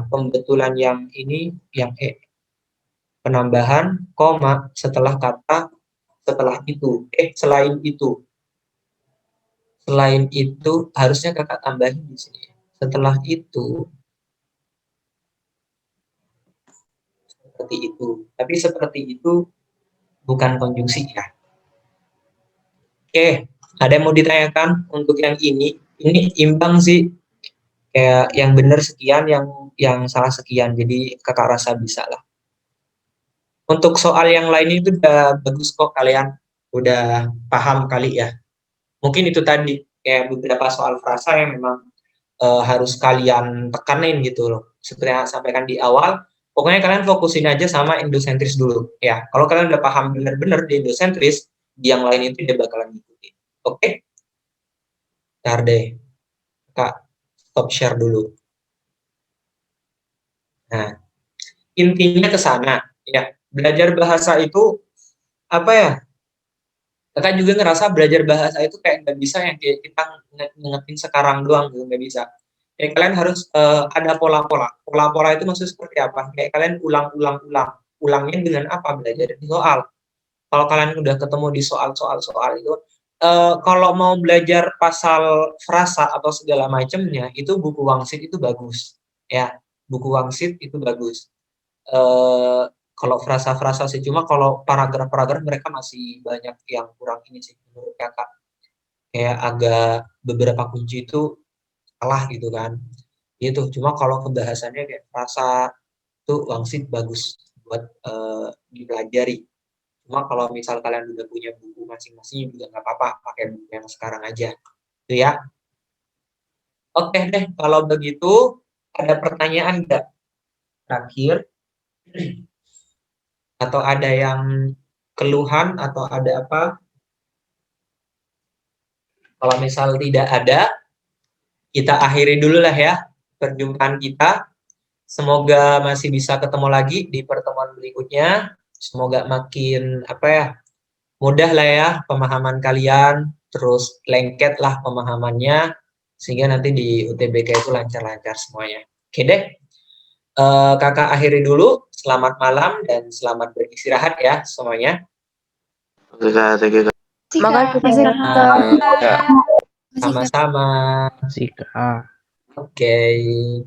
Pembetulan yang ini yang penambahan koma setelah kata selain itu. Selain itu harusnya kakak tambahin di sini. Setelah itu seperti itu. Tapi seperti itu bukan konjungsi ya. Oke, ada yang mau ditanyakan untuk yang ini? Ini imbang sih. Kayak yang benar sekian, yang salah sekian. Jadi kakak rasa bisa lah. Untuk soal yang lain itu udah bagus kok, kalian udah paham kali ya. Mungkin itu tadi kayak beberapa soal frasa yang memang harus kalian tekanin gitu loh. Seperti yang saya sampaikan di awal, pokoknya kalian fokusin aja sama endosentris dulu ya. Kalau kalian udah paham benar-benar di endosentris, di yang lain itu dia bakalan ngikutin. Oke? Ntar deh, Kak, stop share dulu. Nah, intinya ke sana ya. Belajar bahasa itu apa ya? Kakak juga ngerasa belajar bahasa itu kayak nggak bisa yang kita ngingetin sekarang doang gitu, nggak bisa. Kayak kalian harus ada pola-pola. Pola-pola itu maksudnya seperti apa? Kayak kalian ulang. Ulangnya dengan apa? Belajar dari soal. Kalau kalian udah ketemu di soal itu, kalau mau belajar pasal frasa atau segala macamnya, itu buku Wangsit itu bagus. Ya, buku Wangsit itu bagus. Kalau frasa-frasa sih, cuma kalau paragraf-paragraf mereka masih banyak yang kurang ini sih menurut kakak. Kayak agak beberapa kunci itu salah gitu kan. Gitu. Cuma kalau kebahasannya kayak frasa itu Wangsit bagus buat dipelajari. Cuma kalau misal kalian udah punya buku masing-masing juga nggak apa-apa, pakai buku yang sekarang aja. Itu ya. Oke deh, kalau begitu ada pertanyaan nggak? Terakhir. Atau ada yang keluhan atau ada apa? Kalau misal tidak ada, kita akhiri dulu lah ya perjumpaan kita. Semoga masih bisa ketemu lagi di pertemuan berikutnya. Semoga makin mudah lah ya pemahaman kalian, terus lengket lah pemahamannya, sehingga nanti di UTBK itu lancar-lancar semuanya. Oke deh, kakak akhiri dulu. Selamat malam dan selamat beristirahat ya semuanya. Makasih, Kak. Sama-sama. Sika. Oke.